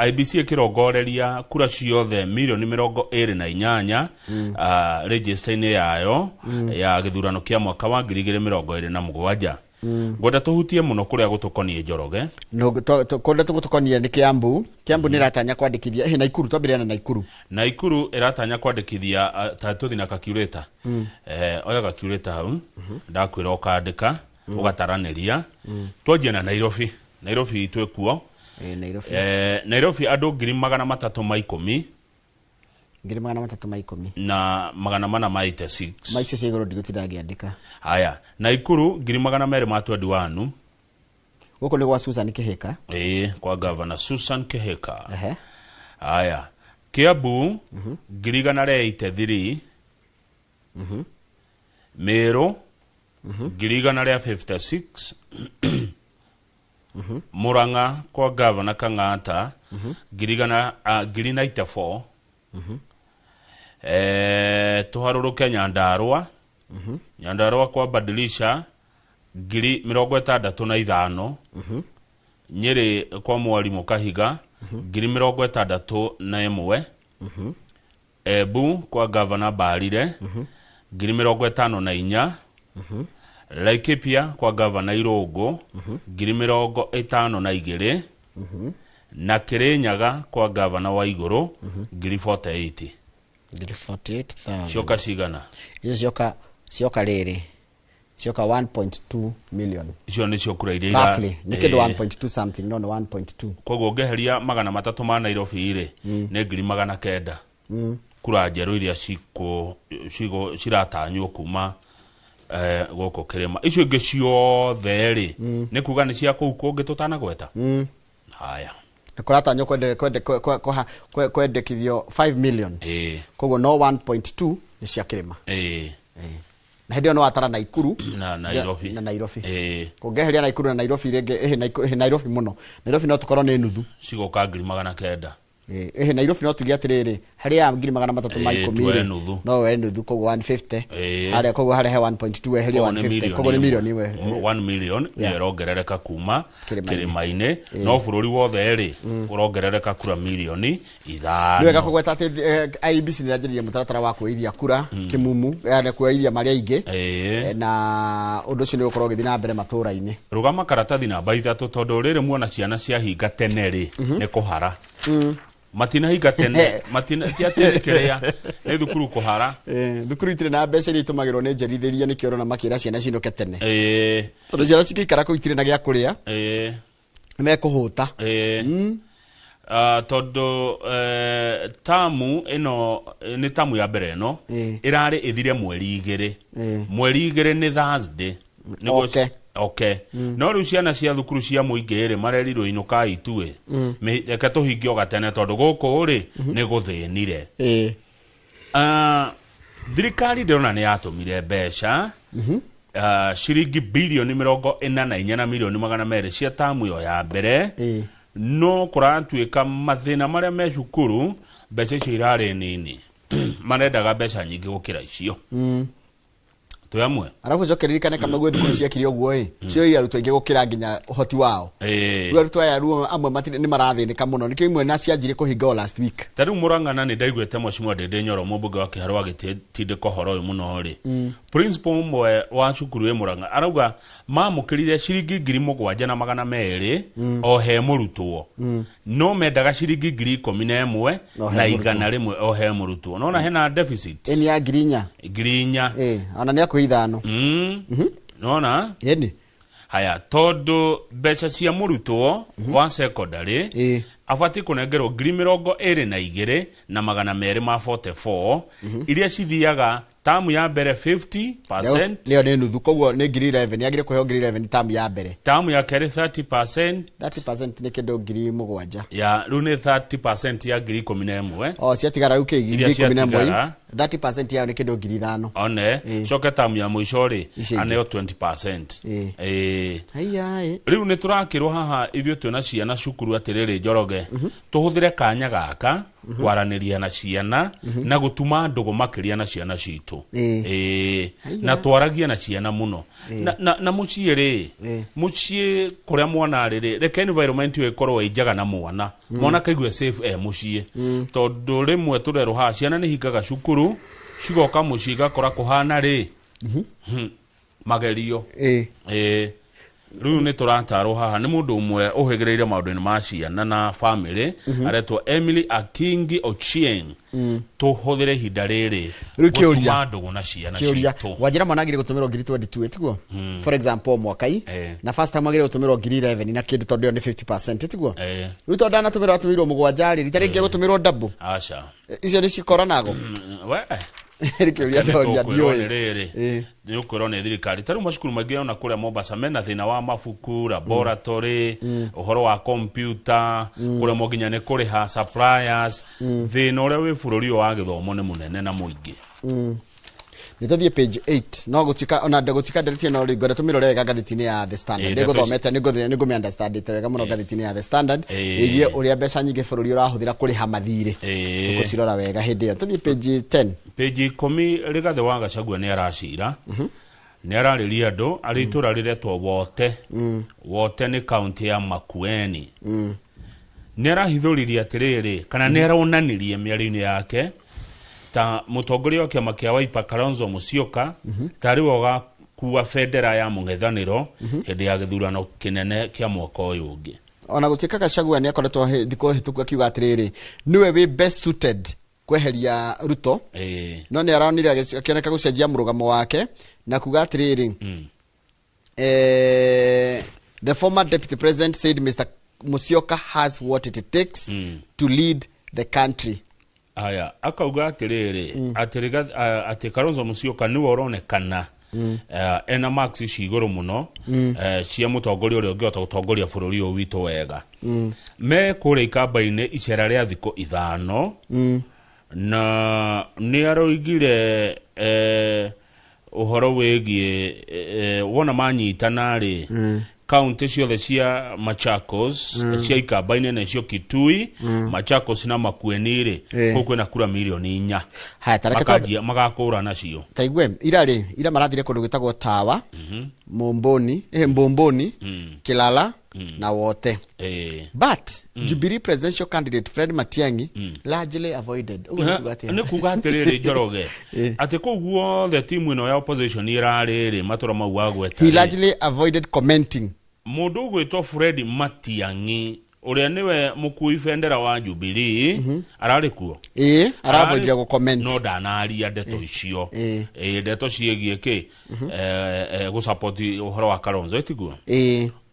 IBC ikirongoreria kura ciothe milioni 28 register-ini yayo ya githurano kia mwaka wa 2027 ngoda tuhutie muno kuria gutukonie Njoroge no konda tugutukonie ni Kiambu ni ratanya kwandikithia Naikuru twambiriana Naikuru iratanya kwandikithia tuthi na calculator oya calculator hau ndakwira ukandika ugataraniria twanjie na Nairobi twekuo Nairobi andu 310,000 na 486 maicio cia iguru ndigutira ngiandika haya Naikuru 221 guko ni gwa Susan Kihika kwa governor Susan Kihika haya Kiambu 183 Meru 156 Muranga kwa governor Kang'ata 194 tuharuruke Nyandarua Nyandarua kwa badilisha ngiri 65 Nyeri kwa mwalimu Kahiga ngiri 61 Ebu kwa gavana Barire ngiri 54 Laikipia kwa gavana Irogo ngiri 52 na Kirinyaga kwa gavana wa Iguru ngiri 48 Shoka sigana hizo sioka riri sioka 1.2 million icio ni cio kura iria roughly ni kindu 1.2 something no 1.2 koguo ngeheria 300 ma Nairobi ire ni ngiri 900 kura njeru iria ciratanywo kuma goko kirima icio ingi ciothe ri ni kuga ni cia kuu kungi tutanagweta haya kuratanywo kwendekithio 5 million koguo no 1.2 ni cia kirima na hindi no atara Naikuru na Nairobi kungeheria Naikuru na Nairobi rege Nairobi muno Nairobi no tukorwo ni nuthu cigoka ngiri 900 Nairobi no tugia atiriri haria ngiri 310 no we nuthu koguo 150 haria koguo haria 1.2 eheria 150 koguo ni milioni we 1 million yerongerereka kuma kirima-ini no bururi wothe ri urongerereka kura milioni 5 ni wega kugweta ati IEBC ni ranjiriria mutaratara wa kuithia kura kimumu yani kuithia maria ingi na undu ucio ni ukorwo githi na mbere matura-ini rugama karatathi namba 3 tondu riri muona ciana cia hinga tene ri ni kuhara matina hinga tene matina tiatene kiria ni thukuru kuhara thukuru itire na mbeca iria itumagirwo ni njerithiria ni kioro na makira ciana cinuke tene tondu ciana cikikara ku itire na gia kuria me kuhuta tondu tamu ino ni tamu ya mbere no irari ithire mweri 2 ni Thursday Okay. No riu ciana cia thukuru cia muingi ri marerirwo inuka itue reke tuhingio gatene tondu guku ri ni guthinire thirikari ndirona ni yatumire mbeca ciringi bilioni 44 na milioni 200 cia tamu yo ya mbere no kuratuika mathina maria me cukuru mbeca icio irari nini marendaga mbeca nyingi gukira icio tuyamwe arafu jokeririkane kama gwe thukuru cia kiri ogwo cio iri arutwo ingi gukira nginya uhoti wao arutwo aya ruo amwe matire ni marathinika muno nikio imwe na cianjire kuhinga last week tari Murang'a ni ndaigwete mwashimwa Ndende Nyoro mumbuge wa Kiharo agitinde kohoro uyu muno ri principal mwe wa cukuru e Murang'a arauga mamukirire ciringi 7,200 o he murutwo no mendaga ciringi 11,000 na igana rimwe o he murutwo nona hena deficit eni ya girinya ana ni akuithano nona yeni haya todo becha cia murutwo wa secondary afati kunengerwo 22,000 na 244 iria cithiaga tamu ya mbere 50% leo ni nuthu koguo ni 11 yagire kuheo 11 tamu ya mbere tamu ya kere 30% ni kindu 7,000 ya rune 30% ya 11,000 ciatigara ruke 11,000 30% yao ni kindu 5,000 one coke tamu ya muico ri aneo 20% riu ni turakirwo haha ithio twina ciana cukuru atiriri Njoroge tuhuthire kanya gaka kwaraniria na ciana na gutuma ndugu makiria na ciana citu na twaragia na ciana muno na mucie ri mucie kuria mwana riri reke environment yo ikorwo ijaga na mwana kaigwe safe mucie tondu rimwe turero ha ciana ni hingaga cukuru cigoka mucie gakora kuhana ri magerio riu ni turatarwo haha ni mundu umwe uhigireire maundu-ini ma ciana na family aretwo Emily Akingi Ochieng tuhuthire hinda riri gutuma ndugu na ciana citu wajira mwanagire gutumirwo 22 tiguo for example mwakai na first time agire gutumirwo 11 na kindu tondu ni 50% tiguo riu tondu anatumirwo atumirwo 7 rita ringi gutumirwo double acha icio ni cikoronago we rikiuria ndoria ndioi ni ukwirwo ni thirikari tari macukuru maingi ona kuria Mombasa mena thina wa mabuku laboratory uhoro wa computer kuria moginya ni kuriha suppliers thina uria wi bururi wa githomo ni munene na muingi nitathie page 8 no gutika ona ndagutika ndereti no ri ngore tumirore gathitini ya The Standard ndego thomete ningo me understand ite wega muno gathitini ya The Standard igie uria mbeca nyingi bururi urahuthira kuriha mathire tukucirora wega hindi yo tuthie page 10 page 10 Rigathi wa Gachagua ni aracira ni arariria andu ari itura riretwo wote ni county ya Makueni ni arahithuriria atiriri kana ni aronanirie miario-ini yake ta mutongoria wa kiama kia Wiper Kalonzo Musyoka tari woga kuwa federa ya mung'ethaniro hindi ya githurano kinene kia mwaka uyu ungi ona gutika Gachagua ni akoretwo thiko hituku akiuga atiriri niwe we best suited kweheria Ruto no ni aronire akioneka gucenjia murugamo wake na kuga atiriri the former deputy president said Mr. Musyoka has what it takes to lead the country. Aya akauga atiriri ati Kalonzo Musyoka ni woronekana ena max ciguru muno cia mutongoria uria ungiota gutongoria bururi uyu witu wega me kuri ikamba-ini icera ria thiko 5 na ni aroigire uhoro wegie wona manyitana ri county ciothe cia Machakos cia ikamba-ini na cio Kitui Machakos na Makueni ri kuko na kura milioni 4 haya tareketa magakura nacio taigwe ira marathire kundu gitagwo Tawa Mbomboni Kilala na wote but Jubilee presidential candidate Fred Matiang'i largely avoided ni kuga atiriri Njoroge ati kuguo the team ino ya opposition irariri matura mau wagweta he largely avoided commenting mundu gwitwo Fred Matiang'i uria niwe mukui fendera wa Jubilee arari kuo aravoidia go comment no danaria ndeto icio ndeto ciegie ki go support uhoro wa Kalonzo etiguo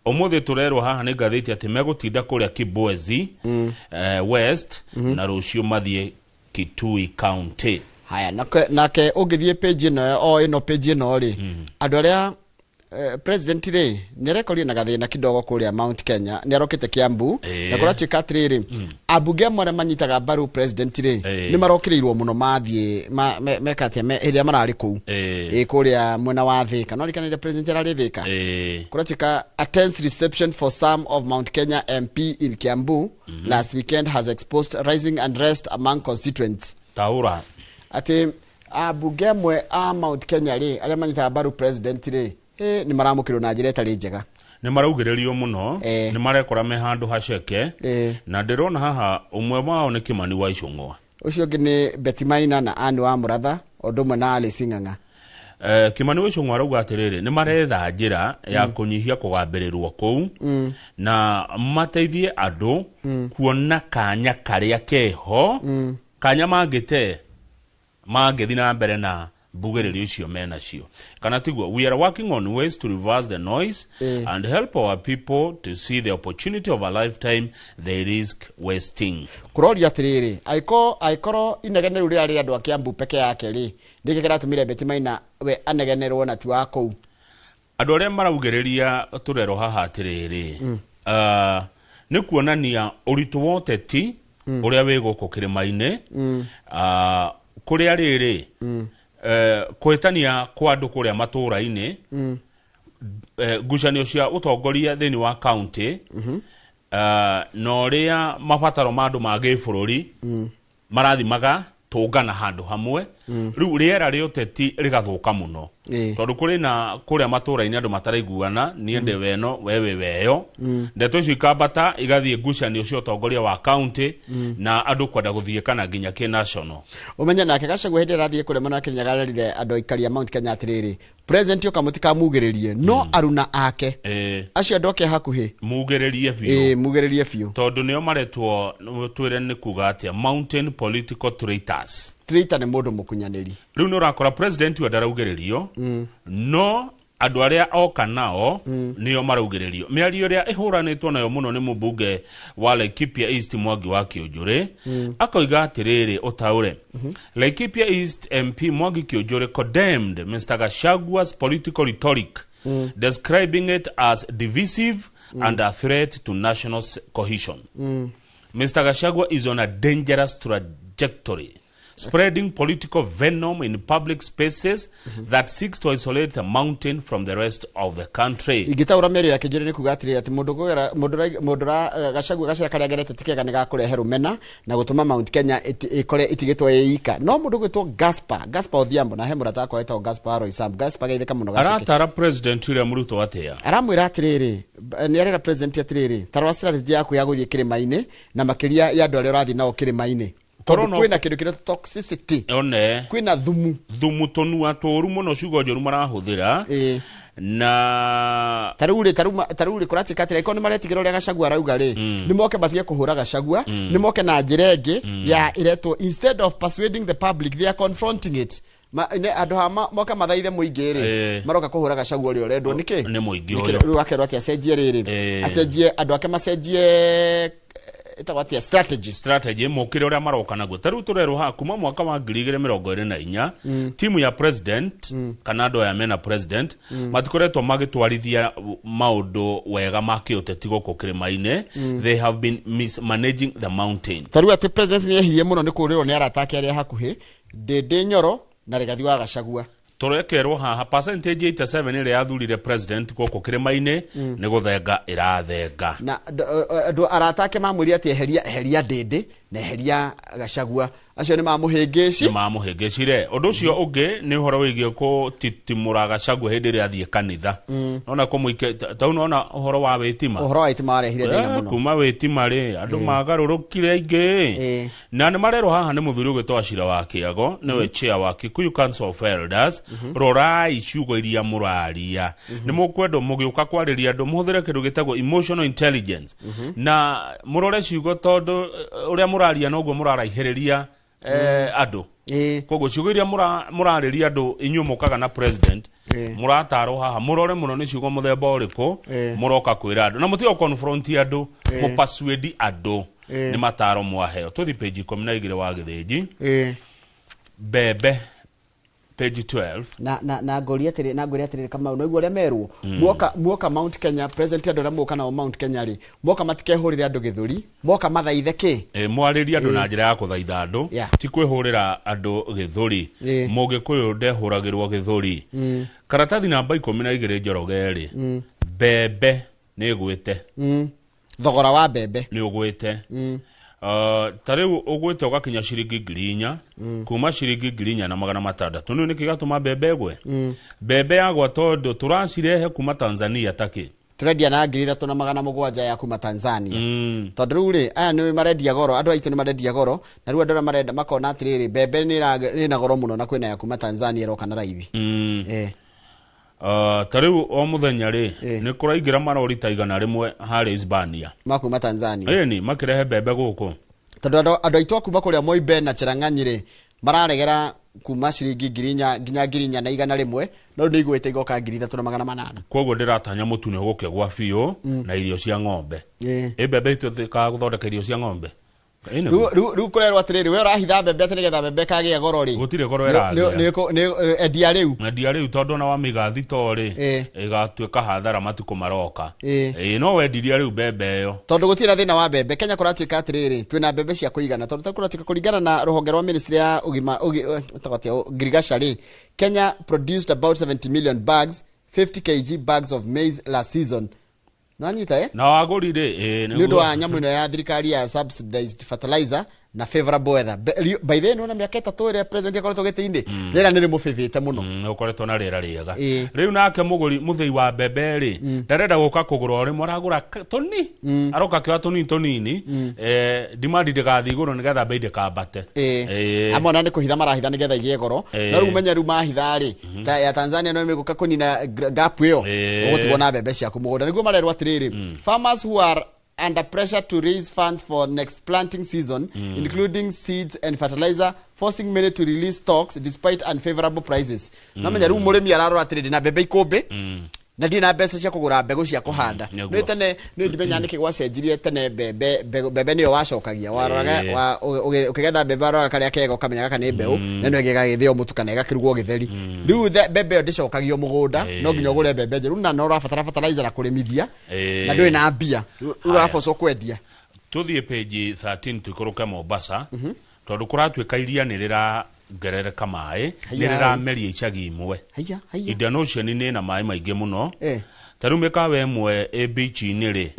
omuthi turerwo haha ni ngathiti ati megutinda kuria Kibwezi West na rucio mathie Kitui County haya nake ungithie page ino page ino ri andu aria president ri ni rekoria na gathina kidogo kuria Mount Kenya ni arokite Kiambu na kura chikatriri abunge amwe manyitaga baru president ri ni marokirirwo muno mathie mekate iria marari ku kuria mwena wa Thika no rikanire president arari Thika kura chika attends reception for some of Mount Kenya MP in Kiambu last weekend has exposed rising unrest among constituents taura ati abunge amwe a Mount Kenya ri aria manyitaga baru president ri ni maramukirwo na njira itari njega ni maraugererio muno ni marekora me handu haceke na ndirona haha umwe wao ni Kimani wa Icung'wa ucio ngi ni Betimaina na Anne wa Muratha odumwe na Alice Ng'ang'a Kimani wa Icung'wa arauga atiriri ni maretha njira ya kunyihia kugambirirwo kuu na mateithie andu kuona kanya karia keho kanya mangithi na mbere na bugereri ucio mena cio kana tiguo we are working on ways to reverse the noise and help our people to see the opportunity of a lifetime they risk wasting kurori atiriri aikoro inegeneru ria ri andu a Kiambu peke yake ri ndikegera tumire Betimaina we anegenerwo na ti wako andu aria maraugereria turero haha atiriri ni kuonania uritu woteti uria wiguko kirima-ini kuria riri kuetania kwa andu kuria matura-ini ngucanio cia utongoria thini wa county no ria mabataro ma andu ma gibururi marathimaga tungana handu hamwe riu riera ri uteti rigathuka muno tondu kuri na kuria matura-ini andu mataraiguana niende weno wewe weyo ndeto icio ikambata igathie ngucanio cia utongoria wa county na andu kwenda guthie kana nginya ki national umenya nake Gachagua hindi rathie kuria mana kinyagararire andu aikaria Mount Kenya atiriri president yo kamutika mugeririe no aruna ake acio andu ake hakuhi mugeririe biu mugeririe biu tondu nio maretwo twire ni kuga atia mountain political traitors traitor ni mundu mukunyaniri riu no rakora president wa daraugererio no andu aria oka nao nio maraugererio miario ria ihuranitwo nayo muno ni mubunge wa Laikipia East Mwangi wa Kiunjuri akoiga atiriri utaure Laikipia East MP Mwangi Kiunjuri condemned Mr. Gachagua's political rhetoric describing it as divisive and a threat to national cohesion. Mr. Gachagua is on a dangerous trajectory spreading political venom in public spaces that seeks to isolate the mountain from the rest of the country. Igitaura meri ya kijiri ni kugatiri ati mundura Gachagua gacira karia gerete tikega ni gakurehe rumena na gutuma Mount Kenya ikore itigitwo yika no mundu gwitwo Gaspar Odhiambo na hemurata kwa etwo Gaspar Roisam Gaspar gaitheka muno gacike aratara president William Ruto atia aramwira atiriri ni arera president atiriri tarwa strategy yaku ya guthie kirimaine na makiria ya andu aria urathi nao kirimaine tondu kwina kindu kire toxicity one kwina thumu tonua toru muno ciugo njoru marahuthira na taruri kuratika atira iko ni maretigiro ria Gachagua rauga ri ni moke bathie kuhura Gachagua ni moke na njirenge ya ireto instead of persuading the public they are confronting it ne andu ha moka mathaithe muingi ri maroka kuhura Gachagua ri urendwo niki ni muingi uyo rwakerwo ati acenjie riri acenjie andu ake macenjie itawatia strategy mukire uria maroka naguo taru turerwo ha kuma mwaka wa 2024 timu ya president Kanado ya mena president matikoretwo magitwarithia maundu wega makioteti goko kirimaine they have been mismanaging the mountain taru ati president ni ehirie muno ni kurirwo ni aratake aria hakuhi Ndindi Nyoro na Rigathi wa Gachagua turekerwo haha percentage 87 ile yathurire president goko kirimaine ni guthenga irathenga na andu aratake mamwiri ati eheria Ndindi na eheria Gachagua acio ni mamuhengecire undu ucio ungi ni uhoro wigie ko titimura Gachagua hindi ria athie kanitha nona kumuike tau nona uhoro wa witima arehire thina muno kuma witima ri andu magarurukire aingi na ni marero haha ni muthuri ugitwa Cira wa Kiago niwe chair wa Kikuyu Council of Elders rorai ciugo iria muraria ni mukwendo mugiuka kwariria andu muthire kindu gitagwo emotional intelligence na murore ciugo tondu uria muraria noguo muraraihiriria andu koguo ciugo iria murariria andu inyumukaga na president murataro haha murore muno ni ciugo muthemba uriku muroka kwira andu na mutio confront andu mupasuedi andu ni mataro mwaheo tuthi page 12 wa githinji bebe page 12 na ngoria atiri kama unaigua ria merwo muoka Mount Kenya president andu muoka na Mount Kenya ri muoka matikehurire andu githuri muoka mathaithe ki mwariria andu na njira ya kuthaitha andu ti kwihurira andu githuri mugikuyu ndehuragirwo githuri karatathi namba 12 Njoroge ri bebe ni gwite thogora wa bebe ni ugwite tariu ugwite ugakinya ciringi 4,000 kuma ciringi 4,600 ni kigatuma bebe gwe bebe yagwa tondu turacirehe kuma Tanzania taki turendia na 3,700 ya kuma Tanzania tondu riu ri aya ni marendia goro andu aitu ni marendia goro na riu andu marenda makona atiriri bebe ni na goro muno na kwina ya kuma Tanzania roka na raivi tariu o muthenya ri ni kuraigira marori ta igana rimwe hari Hispania makuma Tanzania ni makirehe bebe guku tondu andu aitu akuma kuria Moiben na Cherang'anyi ri mararegera kuma ciringi 4,000 nginya 4,000 na igana rimwe no ni igwite igoka 3,800 koguo ndiratanya mutune gukegwa biu na irio cia ng'ombe bebe itu ka guthondeka irio cia ng'ombe Ru kurerwa atiriri we urahitha bebe atene getha bebe kage goro ri gutire goro era ni endia riu tondu na wa migathi tori igatuika hathara matuko maroka no wendiria riu bebe yo tondu gutira thina wa bebe Kenya kuratuika atiriri twina bebe cia kuigana tondu takuratuika kuringana na ruhonge rwa ministry ya ugima tagatia Girigasha Kenya produced about 70 million bags 50 kg bags of maize last season nanyita na wagurire ni ndo anyamu ino ya thirikari ya subsidized fertilizer na favorable weather by then ona miaka 3 ire president akoretwo gitinde rera niri mufivite muno ukoretwo na rera riega riu nake muguri muthei wa bebe ri ndarenda guka kugura ori moragura toni aroka kwa toni demand ndigathi iguru nigetha bei ndikambate amona ni kuhitha marahitha nigetha igie goro na riu menya riu mahitha ri ta ya Tanzania no meguka kunina gap iyo ugutigwo na bebe cia kumugunda niguo marerwa atiriri farmers who are under pressure to raise funds for next planting season, including seeds and fertilizer, forcing many to release stocks despite unfavorable prices. Namenya riu murimi ararora atiriri na bebe ikumbi na ndina mbeca cia kugura mbegu cia kuhanda no tene no ndimenya niki gwacenjirie tene bebe niyo wacokagia waroraga ukigetha bebe waroraga karia kego kamenya kana mbeu na no gigagithio mutu kana igakirugwo githeri riu bebe ndicokagio mugunda no nginya ugure bebe njeru na no urabatara fertilizer na kurimithia na ndui na mbia uraboco kwendia tuthie page 13 tukuruka Mombasa tondu kuratuika iria nirira ngerereka mai nirira meria icagi imwe Indian Ocean ni na mai maingi muno tarumika we mwe beach iniri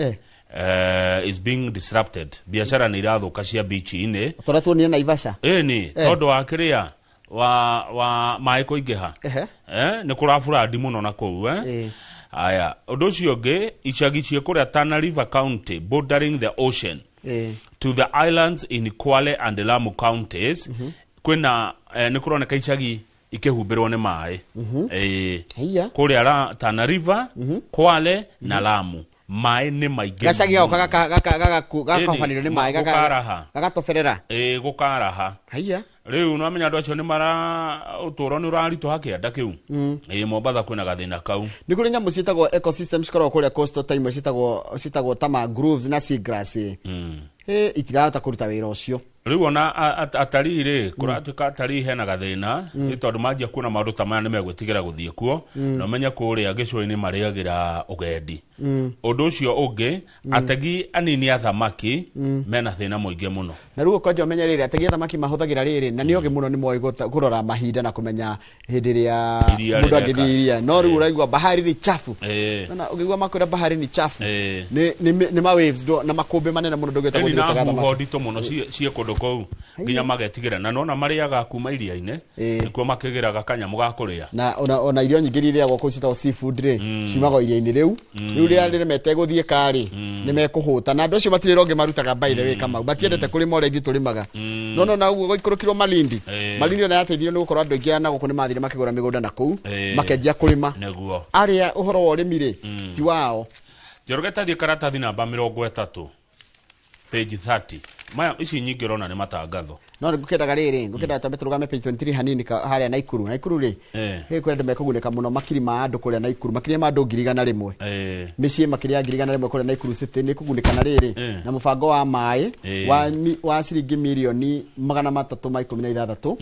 is being disrupted biashara ni irathuka cia beach ini toratwo ni Naivasha ni tondu wa kiria wa mai kuingiha ni kurafura ndi muno na kou aya undu ucio ngi icagi cia kuria Tana River County bordering the ocean to the islands in Kwale and Lamu counties kwina ni kuroneka icagi ikehumbirwo ni mai kuria Tana River Kwale na Lamu mai ni maige gacagi gao gakafaniro ni mai gagatoferera gukaraha riu no amenya andu acio ni mara uturo ni urarito hakienda kiu Mombatha kwina gathina kau ni kuri nyamu citagwo ecosystems korwo kuria coastal time citagwo tama groves na seagrass itirahota kuruta wira ucio riu ona atari ri kuratuika atari hena gathina ni tondu manjia kuona maundu ta maya ni megwitigira guthie kuo no menya kuria gicwa-ini mariagira ugendi undu ucio ungi ategi anini athamaki mena thina muingi muno na riu ukonja menya riri ategi athamaki mahuthagira riri na nioge muno ni moi kurora mahinda na kumenya hindi ria mundu angithiria no riu uraigua bahari ni chafu na ugigua makwira bahari ni chafu ni ma waves na makumbi manene muno ndugita guthira thamaki hodito muno cie kundu kou nginya magetigira na nona mariaga kuma iria-ini nikuo makigiraga kanyamu ga kuria na ona irio nyingi riria gwa citao seafood ri ciumaga iria-ini riu ria riremete guthie kari ni mekuhuta na andu acio matirironge marutaga by the way kama batiendete kuri morengi turimaga no na uguo ikurukirwo Malindi ona yateithirio ni gukorwo andu aingi na guku ni mathire makigura migunda na kou makenjia kurima neguo aria uhoro wa urimi ri ti wao Njoroge tathie karatathi namba 30 page 30 maya ici nyingi rona ni matangatho no ngukendaga riri ngukendaga tambe turugame page 23 hanini haria Naikuru ri kwenda mekuguneka muno makiri ma andu kuria Naikuru makiri ma andu 101 micii makiri ya 101 kuria Naikuru city ni kugunekana riri na mubango wa mai wa ciringi milioni 316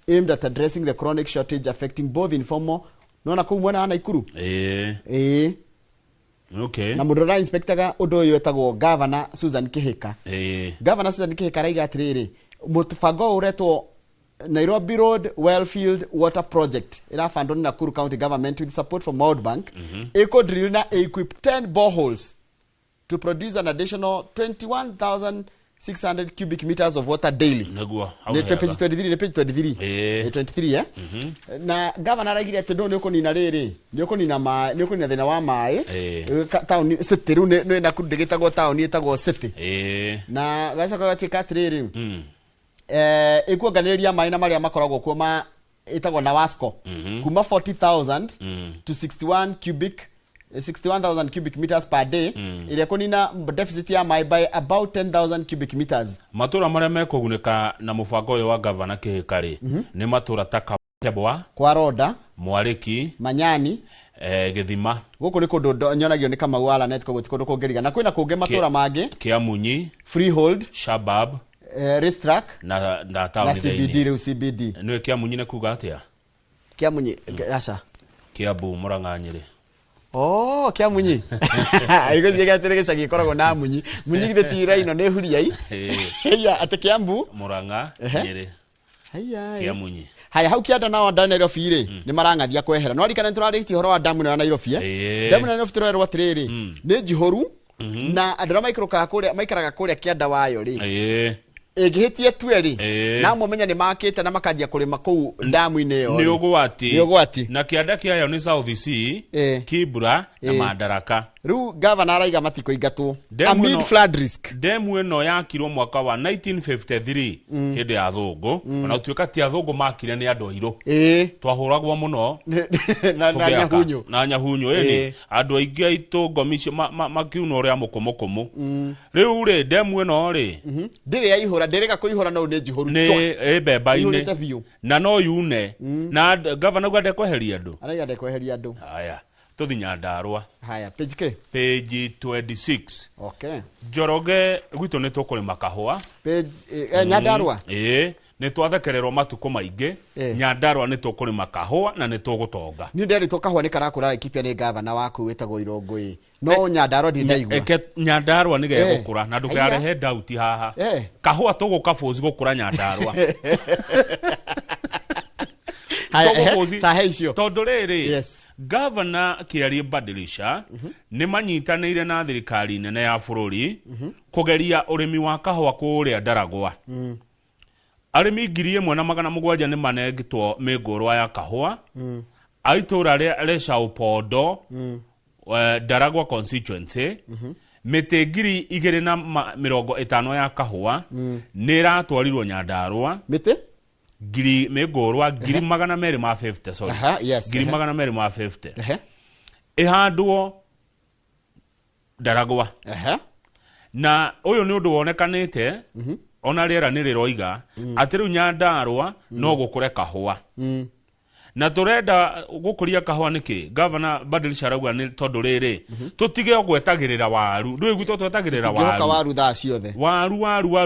aimed at addressing the chronic shortage affecting both informal no na kumwena na Naikuru okay na mudora inspector undu uyu etagwo Governor Susan Kihika Governor Susan Kihika raiga atiriri mutubango uretwo Nairobi Road Wellfield Water Project irafandwa ni Nakuru County Government with support from World Bank eco drill na equip 10 boreholes to produce an additional 21,600 cubic meters of water daily. Nagua. Ne page 23. Na governor araigire ati ndo niko nina riri. Niko nina thina wa mai. Town city ru ne na kudigitagwo town etagwo city. Na gacoka gatika atiriri. Ikuonganiria mai na maria makoragwo kuo ma etagwo na Wasco. Kuma 40,000 to 61,000 cubic meters per day iria kunina deficit ya mai by about 10,000 cubic meters. Matura maria mekuguneka na mubango uyu wa Governor Kihika ri ni matura ta Kabwa, Kwa Roda, Mwariki, Manyani, Githima. Guku ni kundu nyonagio ni kama wala net ko kundu kungeriga na kwina kunge matura mangi Kiamunyi, Freehold, Shabab, Racetrack na town ni CBD. Niwe Kiamunyi ne kuga atia? Kiamunyi aca Kiambu Murang'a Nyeri. Oh, Kiamunyi. Iko ziga tere gicagi koragwo na munyi. Munyi githitira ino ne huriai. Heya ate Kiambu Murang'a Nyeri. Heya Kiamunyi. Haya hau kianda na onda Nairobi ri ni marangathia kwehera no rikana turariti horo wa damu na Nairobi damu na Nairobi turerwo atiriri ni jihoru na andra maikroka kuria maikaraga kuria kianda wayo ri egihitie tweri na mumenya ni makite na makanjia kurima kuu damu-ini yo ni ugwati na kianda kiayo ni South Sea Kibra na Madaraka. Riu governor araiga matiko ingatwo amid flood risk. Demu eno yakirwo mwaka wa 1953 hindi ya thungu ona utuika ti athungu makire ni andu airu twahuragwo muno na nyahunyu ni andu aingi aitu ngomicio makiuna uria mukomokomo riu ri demu eno ri ndiri ya ihura ndirika kuihura no ni jihoru ni beba-ini na no yune na governor gwade kweheria andu araiga ndekweheria andu. Haya tuthi Nyandarua. Haya page ke page 26. Okay. Njoroge gwitu ni tukurima kahua page Nyandarua nä twathekererwo matukå maingä Nyandarua nä tå kå rä ma kahåa na nä tå gå tonga nä nderä two kahåa nä karakå ra Laikipia nä gavana waku wä tagwo Irongå no Nyandarua ndi ndaigua Nyandarua nä gegå kå ra na ndå kearehe ndauti haha kahåa tå gå kabåci gå kå ra Nyandarua tondå rä rä gavana Kiarie Badilisha nä manyitanä ire na thirikari nene ya bå rå ri kå geria å rä mi wa kahåa kå rä a Ndaragwa arimi 1,700 nä manengitwo mä ngå rwa ya kahåa aitå ra rä Shaupondo Ndaragwa constituency mä 2,250 ya kahåa nä ratwarirwo Nyandarua mä ngå rwa 250 sorry 250 ihandwo Ndaragwa na å yå nä å ndå wonekanä te ona rĩera nĩ rĩroiga atĩ rĩu Nyandarua no gũkũre kahũa na tũrenda gũkũria kahũa nĩkĩ gavana Badilisha arauga nĩ tondũ rĩrĩ tũtige gwetagĩrĩra waru ndũ igwitũ twetagĩrĩra waru thaa ciothe waru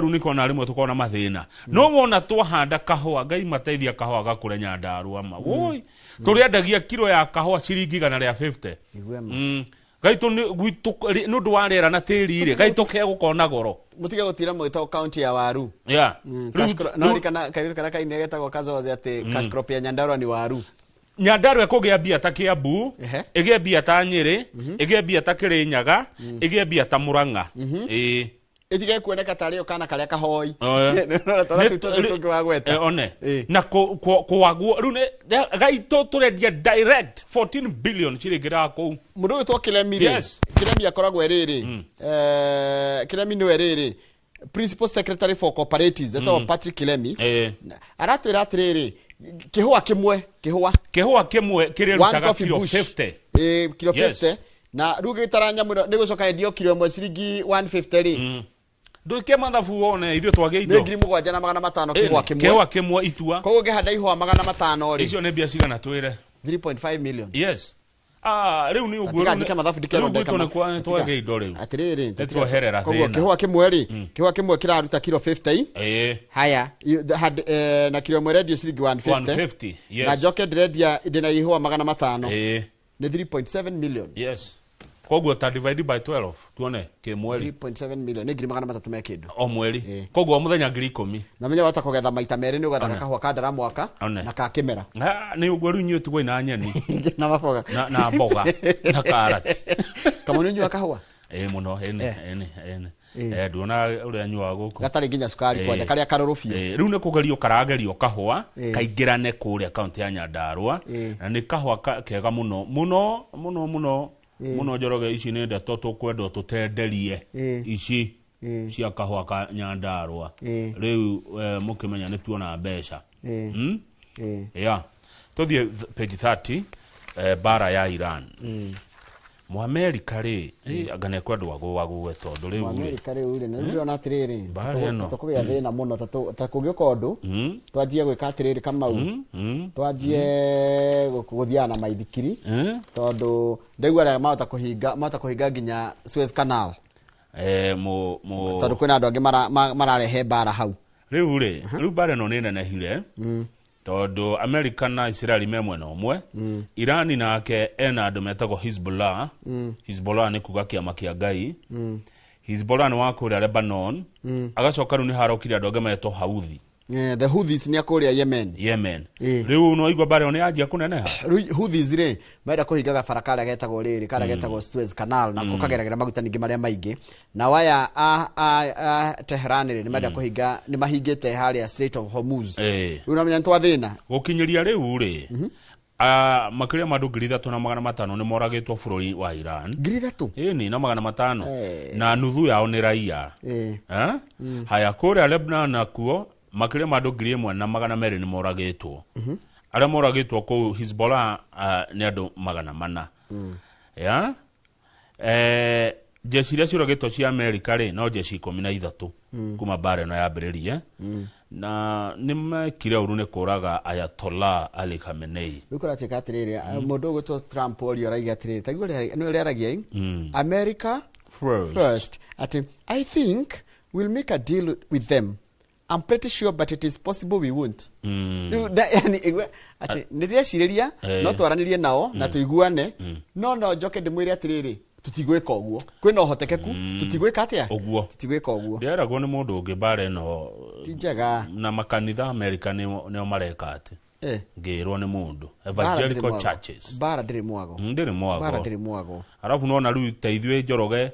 nĩ kona rĩmwe tũkona mathĩna no wona twahanda kahũa Ngai mateithia kahũa gakũre Nyandarua ma woi tũrĩendagia kilo ya kahũa ciringi 150 gaito nä ndå wa rĩera na tĩri rĩ gaito ke gũkona goro mutige gutira mwito county ya waru no kana kaine getagwo Kazoze ati cash crop ya Nyandarua ni waru Nyandarua kũgĩa mbia ta Kiambu ĩgĩa mbia ta Nyĩrĩ ĩgĩa mbia ta Kĩrĩnyaga ĩgĩa mbia ta Mũrang'a itige kuoneka tarĩ kana karĩa kahoi one na kũwagwo rĩu gaito tũrendia direct 14 billion ciringira kũu mũndũ wĩtwo Kiremi akoragwo rĩrĩ Kiremi nĩ rĩrĩ principal secretary for cooperatives etagwo Patrick Kiremi aratwĩra atĩrĩrĩ kĩhũa kĩmwe kĩrĩrutaga kilo 50 kilo 50 na rĩu gĩtaranya mũno nĩ gũcoka endio kilo 1 ciringi 150 rĩ nduke mathabu wone ithuĩ twagĩ indo nĩ 7,500 kĩhũa kĩmwe itua koguo ngĩhanda ihũa 500 rĩ icio nĩ mbia cigana twĩre 3.5 million yes rĩu nĩ ũguo rĩu twagĩ indo rĩu atĩrĩrĩ nĩtwoherera koguo kĩhũa kĩmwe rĩ kĩhũa kĩmwe kĩraruta kilo 50 haya na kilo 1 rendio ciringi 150 na njoke ndĩrendia ndĩna ihũa 500 nĩ 3.7 million yes koguo ta divide by 12 tuone ke mweri 3.7 million nĩ 300 me kĩndũ o mweri koguo o mũthenya 10,000 na menya wata kũgetha maita merĩ nĩ ũgethaga kahũa ka ndara mwaka na ka kĩmera nĩ ũguo rĩu inyuĩ tigwo na nyeni na maboga na mboga na karati kama nĩ nyua kahũa mũno ene nduona ũrĩa nyuaga gũkũ gatarĩ nginya cukari kwanja karĩa karũrũ biũ rĩu nĩ kũgerio karagerio kahũa kaingĩrane kũrĩa kaunti ya Nyandarua na nĩ kahũa kega mũno Njoroge ici nĩ ndeto tũkwenda tũtenderie ici cia kahũa ka Nyandarua rĩu mũkĩmenya nĩ tuona mbeca tũthiĩ page 30 bara ya Iran Mũamerika rĩ anga nĩ kwendwo agũwe tondũ rĩu Mũamerika rĩu nĩ ndĩrona atĩrĩrĩ tũkũgĩa thĩna mũno ta kũngĩũka ũndũ twanjie gwĩka atĩrĩrĩ Kamau twanjie gũthiana na maithikiri tondũ ndaigua arĩa mahota kũhinga nginya Suez Canal tondũ kwĩna andũ angĩ mararehe mbara hau rĩu mbara ĩno nĩ nenehire tondũ Amerika na Israeli me mwena ũmwe Irani nake ena andũ metagwo Hezbollah nĩ kuga kĩama kĩa Ngai Hezbollah nĩ wa kũrĩa Lebanon agacoka rĩu nĩ harokire andũ angĩ metwo Houthi the Houthis nĩ akũrĩa Yemen rĩu no igua mbara ĩyo nĩ yanjia kũneneha Houthis rĩ menda kũhinga gabara karĩa getagwo rĩrĩ karĩa getagwo Suez Canal na kũkageragĩra maguta ningĩ marĩa maingĩ na waya a Tehran rĩ nĩ menda kũhinga nĩ mahingĩte harĩa Strait of Hormuz rĩu na menya twathĩna gũkinyĩria rĩu rĩ makĩria ma andũ 3,500 nĩ moragĩtwo bũrũri wa Iran 3,000 na 500 na nuthu yao nĩ raia haya kũrĩa Lebanon nakuo makĩria ma andũ 1,200 nĩ moragĩtwo arĩa moragĩtwo kũu Hezbollah nĩ andũ 400 jeshi iria ciũragĩtwo cia Amerika rĩ no jeshi 13 kuma mbara ĩno yambĩrĩrie na nĩ mekire ũru nĩ kũraga Ayatollah Ali Khamenei rĩu kũratuĩka atĩrĩrĩ mũndũ ũgwĩtwo Trump ũrĩa ũraiga atĩrĩrĩ taigua nĩ ũrĩaragia America first ati I think we'll make a deal with them I'm pretty sure, but it is possible we won't. Yani ati ndireciria no twaranirie nao na tuiguane no njoke ndimwire atiriri tutigweka uguo kwina uhotekeku tutigweka atia uguo tutigweka uguo ndiragwo ni mundu ungi bare no tinjaga na makanitha America ne mareka ati ngirwo ni mundu evangelical churches bara ndiri mwago arafu no na ru teithwe njoroge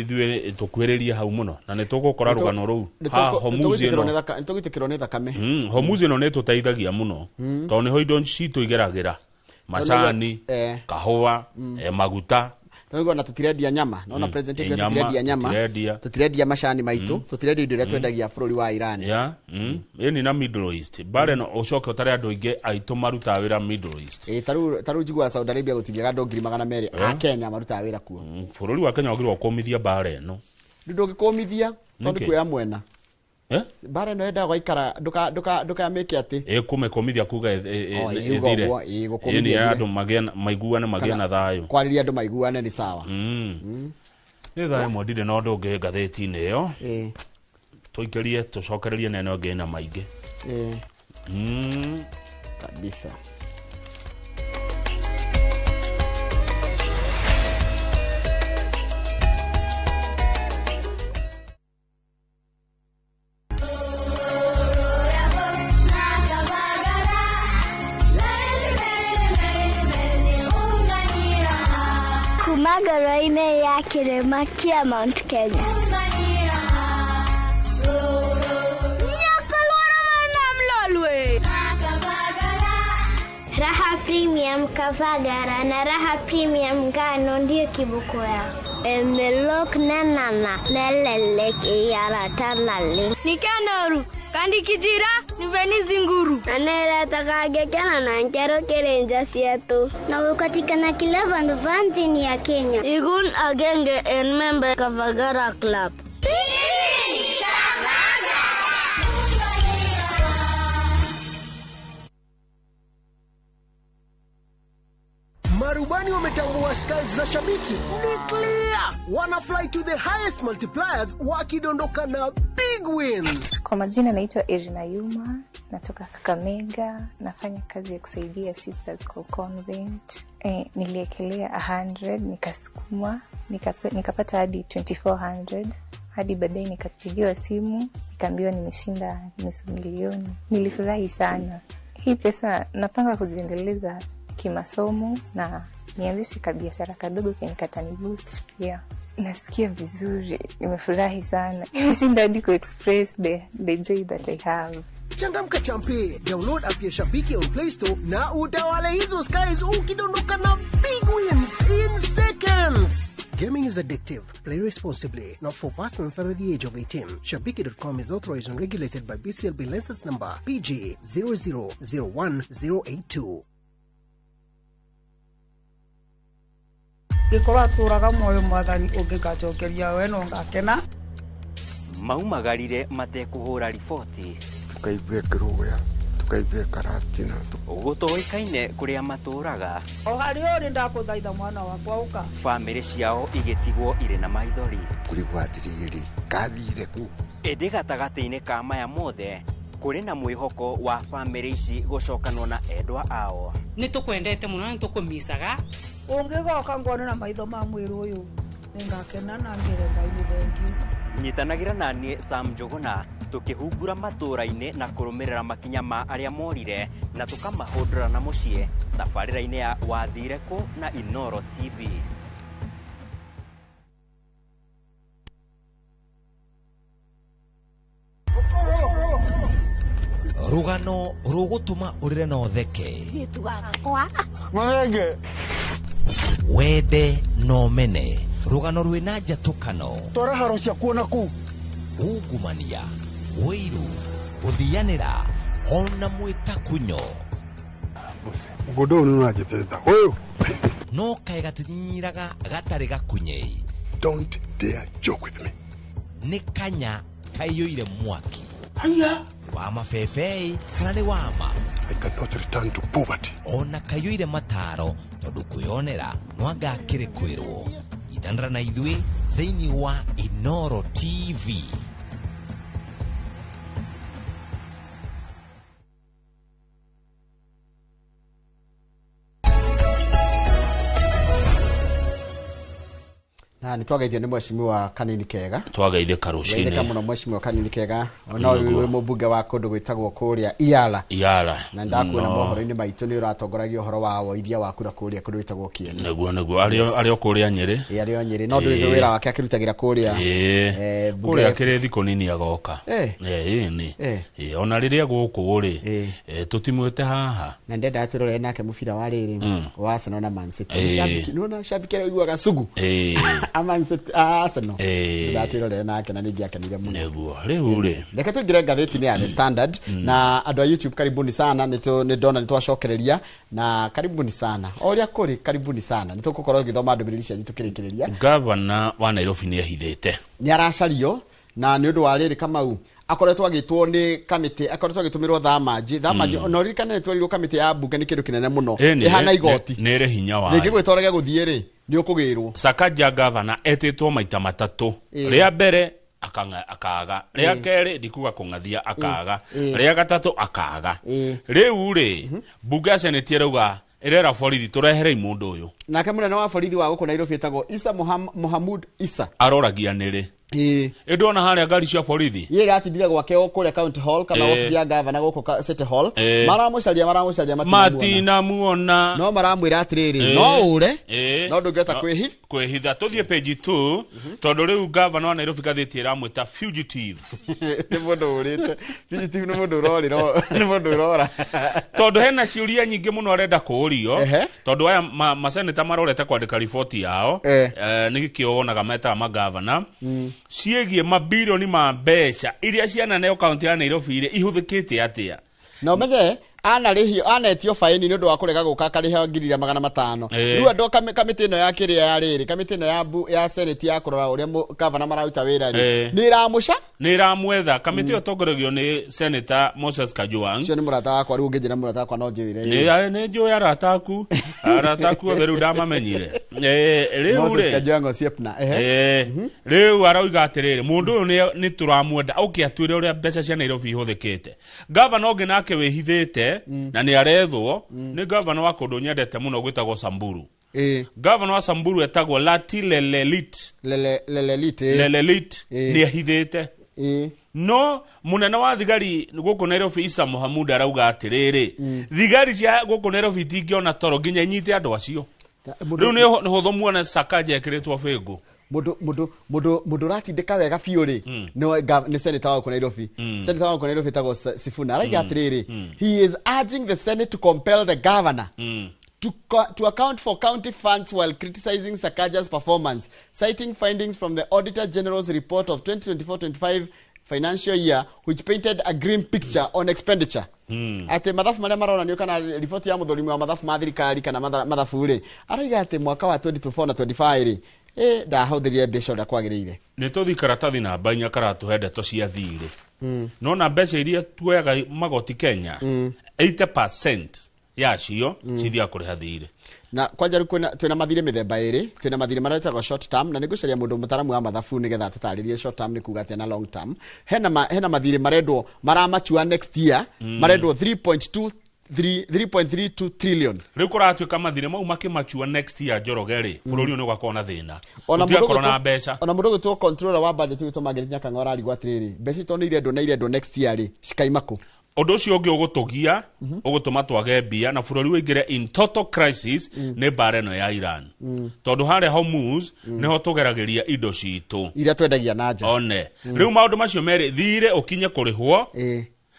ithwe tukwiririe hau muno na ne tugukora rugano ru ha homuzi no nitugitikirwo ni thakame homuzi no ne tuteithagia muno to ne ho indo citu igeragira macani kahua maguta Tungo na tutirendia nyama naona president yetu tutirendia nyama tutirendia macani maitu tutirendia indo iria twendagia bururi wa Iran ni na Middle East bare no ucoke utari andu inge aitu maruta wira Middle East taru jigwa Saudi Arabia gutingiga ndo 200,000 a Kenya maruta wira kuo bururi wa Kenya wagirwo kumithia bare no ndungikumithia tondu kuya mwena bare no enda gwaikara nduka make ati kumekomithia kuga ethire ni andu maiguane magena thayo kwariria andu maiguane ni sawa ni thayo modire no ndungi ngatheti-ini iyo tuikerie tucokererie nene ngina maingi kabisa Magaraine ya kirema kia Mount Kenya. Raha Premium Kavagara na Raha Premium Ngano ndio kibuko yao. Emelok nanana nelelek yara tanale. Nikanoru kandi kijira niveni zinguru. Anela takage kana na nkero kerenja sietu. Na ukatikana kila vanti ya Kenya. Igun agenge en member Kavagara Club. Marubani wametambua skies za shabiki ni clear. Wana fly to the highest multipliers wakidondoka na big wins. Kwa majina naitwa Irina Yuma, natoka Kakamega, nafanya kazi ya kusaidia sisters kwa convent. Niliekelea 100, nikasukuma, nikapata hadi 2400. Hadi baadaye nikapigiwa simu, nikaambiwa nimeshinda nusu milioni. Nilifurahi sana. Hii pesa napanga kuziendeleza kimasomo na nianzishe kabiashara kadogo kenye katani boost pia. Nasikia vizuri, nimefurahi sana. Nimeshinda hadi ku express the joy that I have. Changamka champe, download app ya Shabiki on Play Store na utawale hizo skies ukidondoka na big wins in seconds. Gaming is addictive. Play responsibly. Not for persons under the age of 18. Shabiki.com is authorized and regulated by BCLB license number PG 0001082. Gikora turaga moyo mwathani ungikacokeria we no ngakena maumagarire matekuhura riboti tukaigue kiruya tukaigue karatina gutoikaine kuria maturaga o hari uri ndakuthaitha mwana wakwa uka family ciao igetigwo ire na maithori kurigwatiriri kathire ku ende gatagati-ini ka maya mothe kuri na mwihoko wa family ici gucokanwo na endwa ao ni tukwendete muno ni tukumisaga ungigoka ngone na maitho ma mwiru uyu ningakena na ngire Ngai ni thank you nyitanagira nanie Sam Jogona tukihungura matura-ini na kurumirira makinya ma aria morire na tukamahundura na mucie tabarira-ini ya wathire ku na Inoro TV. Rugano rugutuma urire na utheke mwenge wende no mene rugano rwina njatukano tora haro cia kuona ku ungumania wiru guthianira ona mwitakunyo godo no najiteta oyo no kai gatinyiraga gatari gakunye. Don't dare joke with me. Ni kanya kayoire mwaki haya wa mafefei kana ni wama. I cannot return to poverty. Ona kayoire mataro tondu kuyonera nwanga kire kwirwo itandara na ithui thiini wa Inoro TV. Ni twagaithio ni mheshimiwa Kanini Kega. Twagaithia karucini. Wende kama mheshimiwa Kanini Kega. Ona uyu mubunge wa kundu gwitagwo kuria Iala. Na ndakuona mohoro-ini maitu ni uratongoragia uhoro wa woithia wa kura kuria kundu gwitagwo Kieni. Neguo ario kuria Nyeri. Ario Nyeri. No nduri wira wake akirutagira kuria. Kuria kire thiko nini agoka. Ni. Ona riria guku ri. Tutimwete haha. Na ndenda aturore nake mubira wa riri wa Arsenal na Man City. Shabiki nona shabiki aiguaga sugu. Man City Arsenal. Ndatirore nake na ningi akenire muno. Neguo riu ri. Reke tugire ngatheti ni ya The Standard na andu a YouTube karibuni sana ni ndona nitwacokereria na karibuni sana. Oria kuri karibuni sana. Nitugukorwo githoma ndumiriri cia jitukirikiria. Governor wa Nairobi ni ahithite. Ni aracario na ni undu wa riri Kamau akoretwo agitwo ni kamiti akoretwo agitumirwo thamaji ona ririkane twarirwo kamiti ya bunge ni kindu kinene muno ihana igoti ni re hinya wa ningi gwitorege guthie ri ni ukugirwo Sakaja governor etitwo maita matatu ria mbere akaga ria keri ndikuga kungathia akaga ria gatatu akaga riu ri bunge senate rauga irera borithi turehere mundu uyu nake munene wa borithi wa guku Nairobi etagwo Isa Mohamud Isa aroragia niri Edona haria ngari cia borithi ye gatindire gwake okure county hall kana office ya governor guku city hall maramucaria matina muona no maramwira atiriri no ure no ndungeta kwihitha tuthie page 2 tondu riu governor wa Nairobi gatheti iramwita fugitive ni mundu urite fugitive ni mundu uroriro ni mundu urora tondu hena ciuria nyingi muno arenda kuurio tondu aya maseneta marorete kwandika riboti yao nikikio wonaga meta ma governor ciegie mabilioni ma mbeca iria ciana neo county ya Nairobi ire ihuthikite atia na umenye anetio faini ni undu wa kurega guka kariha ngiri 500 riu andu kamiti ino ya kiria ya riri kamiti ino ya senate ya kurora uria governor mararuta wira ri ni iramwetha kamiti yo tongoragio ni senator Moses Kajwang cio ni murata wakwa riu ngijira murata wakwa no njire ni njo ya rataku otheru ndamamenyire riu ri Kajwang siepna riu arauga atiriri mundu uyu ni turamwenda ukiatwire uria mbeca cia Nairobi ihuthikite governor onge nake wihithite na ni arethwo ni governor wa kundu nyendete muno gwitagwo Samburu governor wa Samburu etagwo Lati Lelelit ni ahithite no munene wa thigari guku Nairobi Isa Mohamud arauga atiriri thigari cia guku Nairobi tingiona toro nginya inyite andu acio riu ni huthu muone Sakaja ekiritwo bengu mudu ratindika wega fiore ni senator wa Nairobi senator wa Nairobi tagwo Sifuna araiga atiriri he is urging the Senate to compel the governor to account for county funds while criticizing Sakaja's performance, citing findings from the Auditor General's report of 2024-25 financial year which painted a grim picture on expenditure. Ate mathafu maria maronanio kana ripoti ya muthurimi wa mathafu ma thirikari kana mathafu ri araiga ate mwaka wa 2024 na 25 ri ndahuthirie mbeca uria kwagiriire ni tuthi karatathi na mbainya karatuhende to cia thiri no na mbeca iria tuoyaga magoti Kenya 80% yacio cithia kuriha thiri na kwanja twina mathire mithemba iri twina mathire maretagwo short term na nigucaria mundu mutaramu wa mathafu nigetha tutaririe short term ni kuga na long term hena mathire marendwo maramachua next year marendwo 3.32 trillion riu kuratuika mathire mau makimachua next year Njorogeri bururi ni ugakona na thina utiakoro na mbeca ona mundu gitwo controller wa budget gitumagiria kangora rigwa atiriri mbeca to ni irendo next year ri cikaimako undu ucio ungi ugutugia ugutuma twage mbia na bururi wingire in total crisis ni bare no ya Iran tondu hare Hormuz niho tugerageria indo citu iria twendagia na nja one riu maundu macio meri thire ukinye kurihwo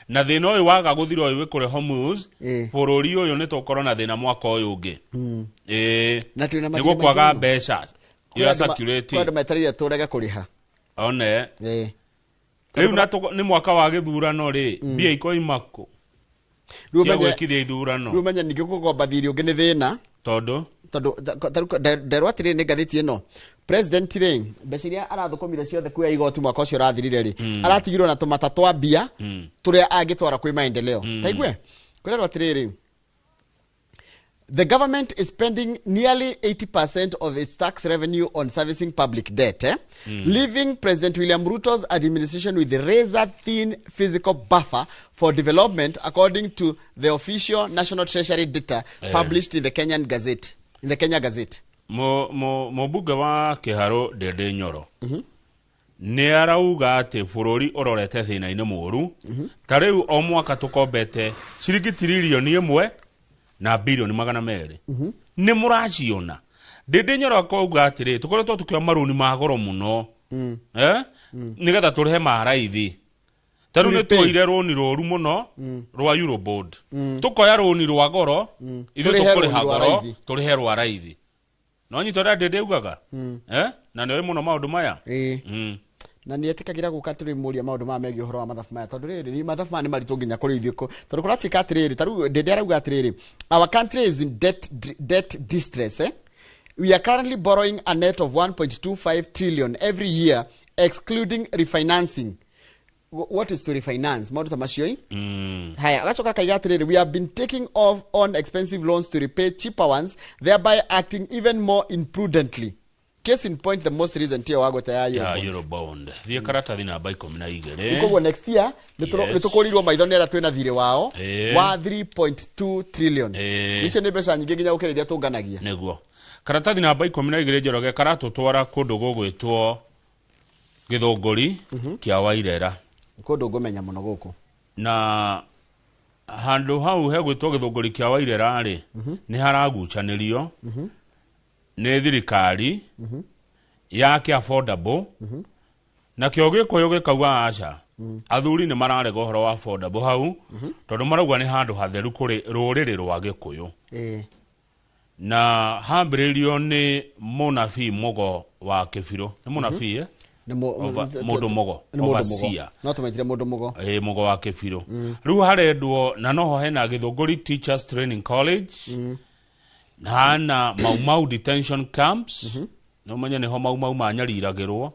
na thina uyu waga guthira uyu kuri Hormuz bururi uyu ni tukorwo na thina mwaka uyu ungi niguo kwaga mbeca ya security kwa metarire turege kuriha one riu ni mwaka wa githurano ri mbia ikoimako riu gwikithia ithurano riu menya ningi kugomba thiri ungi ni thina tondu nderwa tiri ni ngathiti ino president ri mbeciria arathukumire ciothe kuya igoti mwaka ucio rathirire ri aratigirwo na tumata twa mbia turia agitwara kwi maendeleo taigwe kurerwa tiriri the government is spending nearly 80% of its tax revenue on servicing public debt, leaving President William Ruto's administration with a razor-thin physical buffer for development, according to the official National Treasury data published in the Kenya Gazette. Mũmbunge wa Kĩharũ Ndĩndĩ Nyoro nĩ arauga atĩ bũrũri ũrorete thĩna-inĩ mũru. Ta rĩu o mwaka tũkombete ciringi tiririoni 1 na bilioni 200. Nĩ mũraciona. Ndĩndĩ Nyoro akauga atĩrĩ tũkoretwo tũkĩoya marũni ma goro mũno nĩgetha tũrĩhe maraithi. Ta rĩu nĩ twoire rũni rũru mũno rwa Eurobond. Tũkoya rũni rwa goro ithuĩ tũkũrĩha goro tũrĩhe rwa raithi. No nyito rĩa Ndĩndĩ augaga na nĩoĩ mũno maũndũ maya. Na nĩ etĩkagĩra gũka tũrĩ mũria maũndũ ma megiĩ ũhoro wa mathabu maya tondũ rĩrĩ mathabu maya nĩ maritũ nginya kũrĩ ithuĩ tondũ kũratika atĩrĩrĩ ta rĩu Ndĩndĩ arauga atĩrĩrĩ our country is in debt distress. We are currently borrowing a net of 1.25 trillion every year excluding refinancing. What is to refinance? Maũndũ ta macio haya agacoka kaiga atĩrĩrĩ we have been taking off on expensive loans to repay cheaper ones thereby acting even more imprudently. Case in point the most recent year wagota ya Eurobond. Thie karatathi namba 12. Ikoguo next year nĩtũkũrirwo maitho nĩ arĩa twĩna thirĩ wao wa 3.2 trillion. Icio nĩ mbeca nyingĩ nginya gũkĩrĩria tũnganagia. Nĩguo. Karatathi namba 12 Njoroge karatũtwara kũndũ gũgwĩtwo Gĩthũngũri kĩa Wairera. Kũndũ ngũmenya mũno gũkũ. Na handũ hau hegwĩtwo Gĩthũngũri kĩa Wairera rĩ nĩ haragucanĩrio nĩ thirikari yake affordable na kĩo Gĩkũyũ gĩkauga aca athuri nĩ mararega ũhoro wa affordable hau tondũ marauga nĩ handũ hatheru kũrĩ rũrĩrĩ rwa Gĩkũyũ. Na hambĩrĩirio nĩ mũnabii Mũgo wa Kĩbirũ. Nĩ mũnabii mũndũ Mũgo overseer. No tũmetire mũndũ Mũgo. Mũgo wa Kĩbirũ. Rĩu harendwo na noho hena Gĩthũngũri Teachers Training College na hana Mau detention camps. No manya nĩho Mau manyariragĩrwo.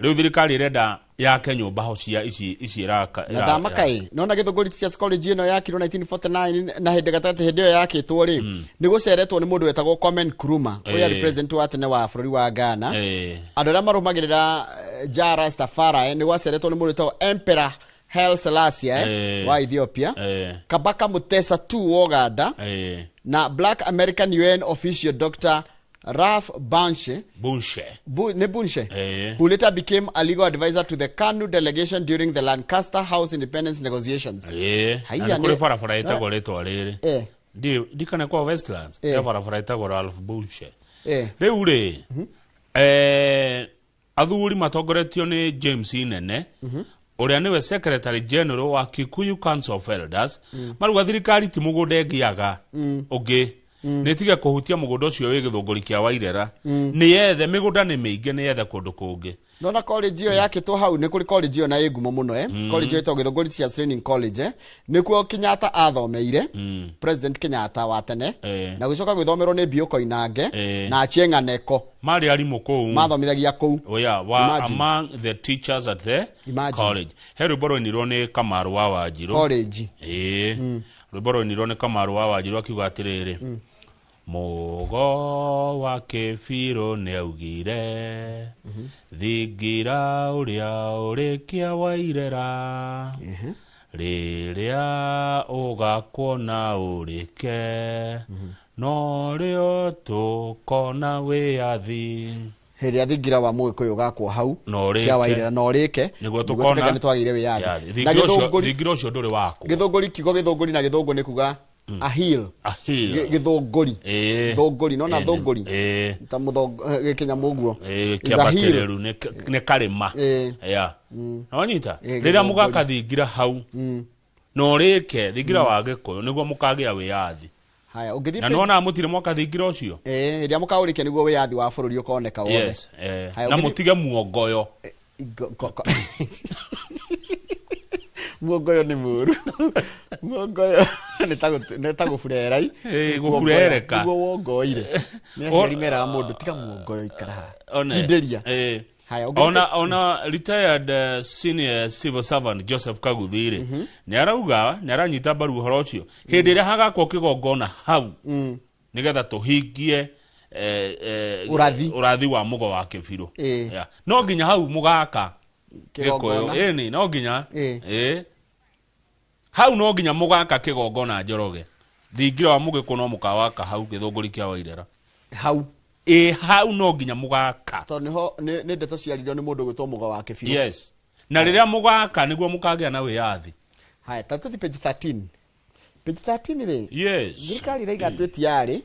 Rĩu thirikari ĩrenda yake nyũmba ho cia ici raka. Na ndamakai nona Gĩthũngũri Teachers College ĩno yakirwo 1949 na hĩndĩ gatagati hĩndĩ ĩyo yakĩtwo rĩ nĩ gũceretwo nĩ mũndũ wetagwo Kwame Nkrumah ũrĩa arĩ president wa tene wa bũrũri wa Ghana. Andũ arĩa marũmagĩrĩra Jah Rastafari nĩ gwaceretwo nĩ mũndũ wetagwo Emperor Haile Selassie wa Ethiopia, Kabaka Mutesa II wa Uganda na Black American UN official Dr. Ralph Bunche, who later became a legal advisor to the KANU delegation during the Lancaster House independence negotiations. Na kule farafara itagwo rĩtwa rĩrĩ. Ndikane kwa Westlands, farafara itagwo Ralph Bunche. Rĩu rĩ, athuri matongoretio nĩ James Inene, ũrĩa nĩwe Secretary General wa Kikuyu Council of Elders, maruga thirikari ti mũgũnda ĩngĩaga ũngĩ. Nĩtiga kũhutia mũgũnda ũcio wĩ Gĩthũngũri kĩa Wairera. Nĩ yethe mĩgũnda nĩ mĩingĩ nĩ yethe kũndũ kũngĩ. Nona college ĩyo yakĩtwo hau nĩ kũrĩ college ĩyo na ĩgumo mũno college ĩtagwo Gĩthũngũri Teachers Training College nĩkuo Kenyatta athomeire President Kenyatta wa tene na gũcoka gwĩthomerwo nĩ Bill Koinange na Achieng' Aneko. Marĩ arimũ kũu mathomithagia kũu. Among the teachers at the college. He rwĩmbo rwainirwo nĩ Kamaru wa Wanjirũ college. Rwĩmbo rwainirwo nĩ Kamaru wa Wanjirũ akiuga atĩrĩrĩ Mũgo wa Kĩbirũ nĩ augire thingira ũrĩa ũrĩ kĩa Wairera rĩrĩa ũgakuona ũrĩke no rĩo tũkona wĩyathi. Hĩrĩa thingira wa Mũgĩkũyũ gakwo hau kĩa Wairera no rĩke nĩguo tũkona nĩ twagĩire wĩyathi. Thingira ũcio ndũrĩ waku. Gĩthũngũri kiugo Gĩthũngũri na Gĩthũngũ nĩ kuga a hill Gĩthũngũri Thũngũri no na Thũngũri ta Gĩkenya mũguo kĩambatĩrĩru nĩ karĩma no nyita rĩrĩa mũgakathingira hau no rĩke thingira wa Gĩkũyũ nĩguo mũkagĩa wĩyathi. Haya ũngĩthiĩ na nona mũtire mwakathingira ũcio rĩrĩa mũkaũrĩkia nĩguo wĩyathi wa bũrũri ũkoneka wothe na mũtige muongoyo. Muongoyo nĩ mũru. Muongoyo nĩ ta gũburerai gũburereka nĩguo wongoire nĩ aciari meraga mũndũ tiga muongoyo ikara hindĩria. Ona retired senior civil servant Joseph Kaguthi rĩ nĩ arauga nĩ aranyita mbaru ũhoro ũcio hĩndĩ ĩrĩa hagakwo kĩgongona hau nĩgetha tũhingie ũrathi wa Mũgo wa Kĩbirũ. No nginya hau mũgaka Gĩkũyũ no nginya hau no nginya mũgaka kĩgongona Njoroge thingira wa Mũgĩkũyũ no mũkawaka hau Gĩthũngũri kĩa Wairera hau hau no nginya mugaka to niho ni ndeto ciarirwo ni mundu gwitwo mugo wake biũ. Yes, na riria mugaka niguo mukagĩa na wiyathi. Haya, tatuthi page 13. Page 13 ri. Yes. Thirikari raiga twetiari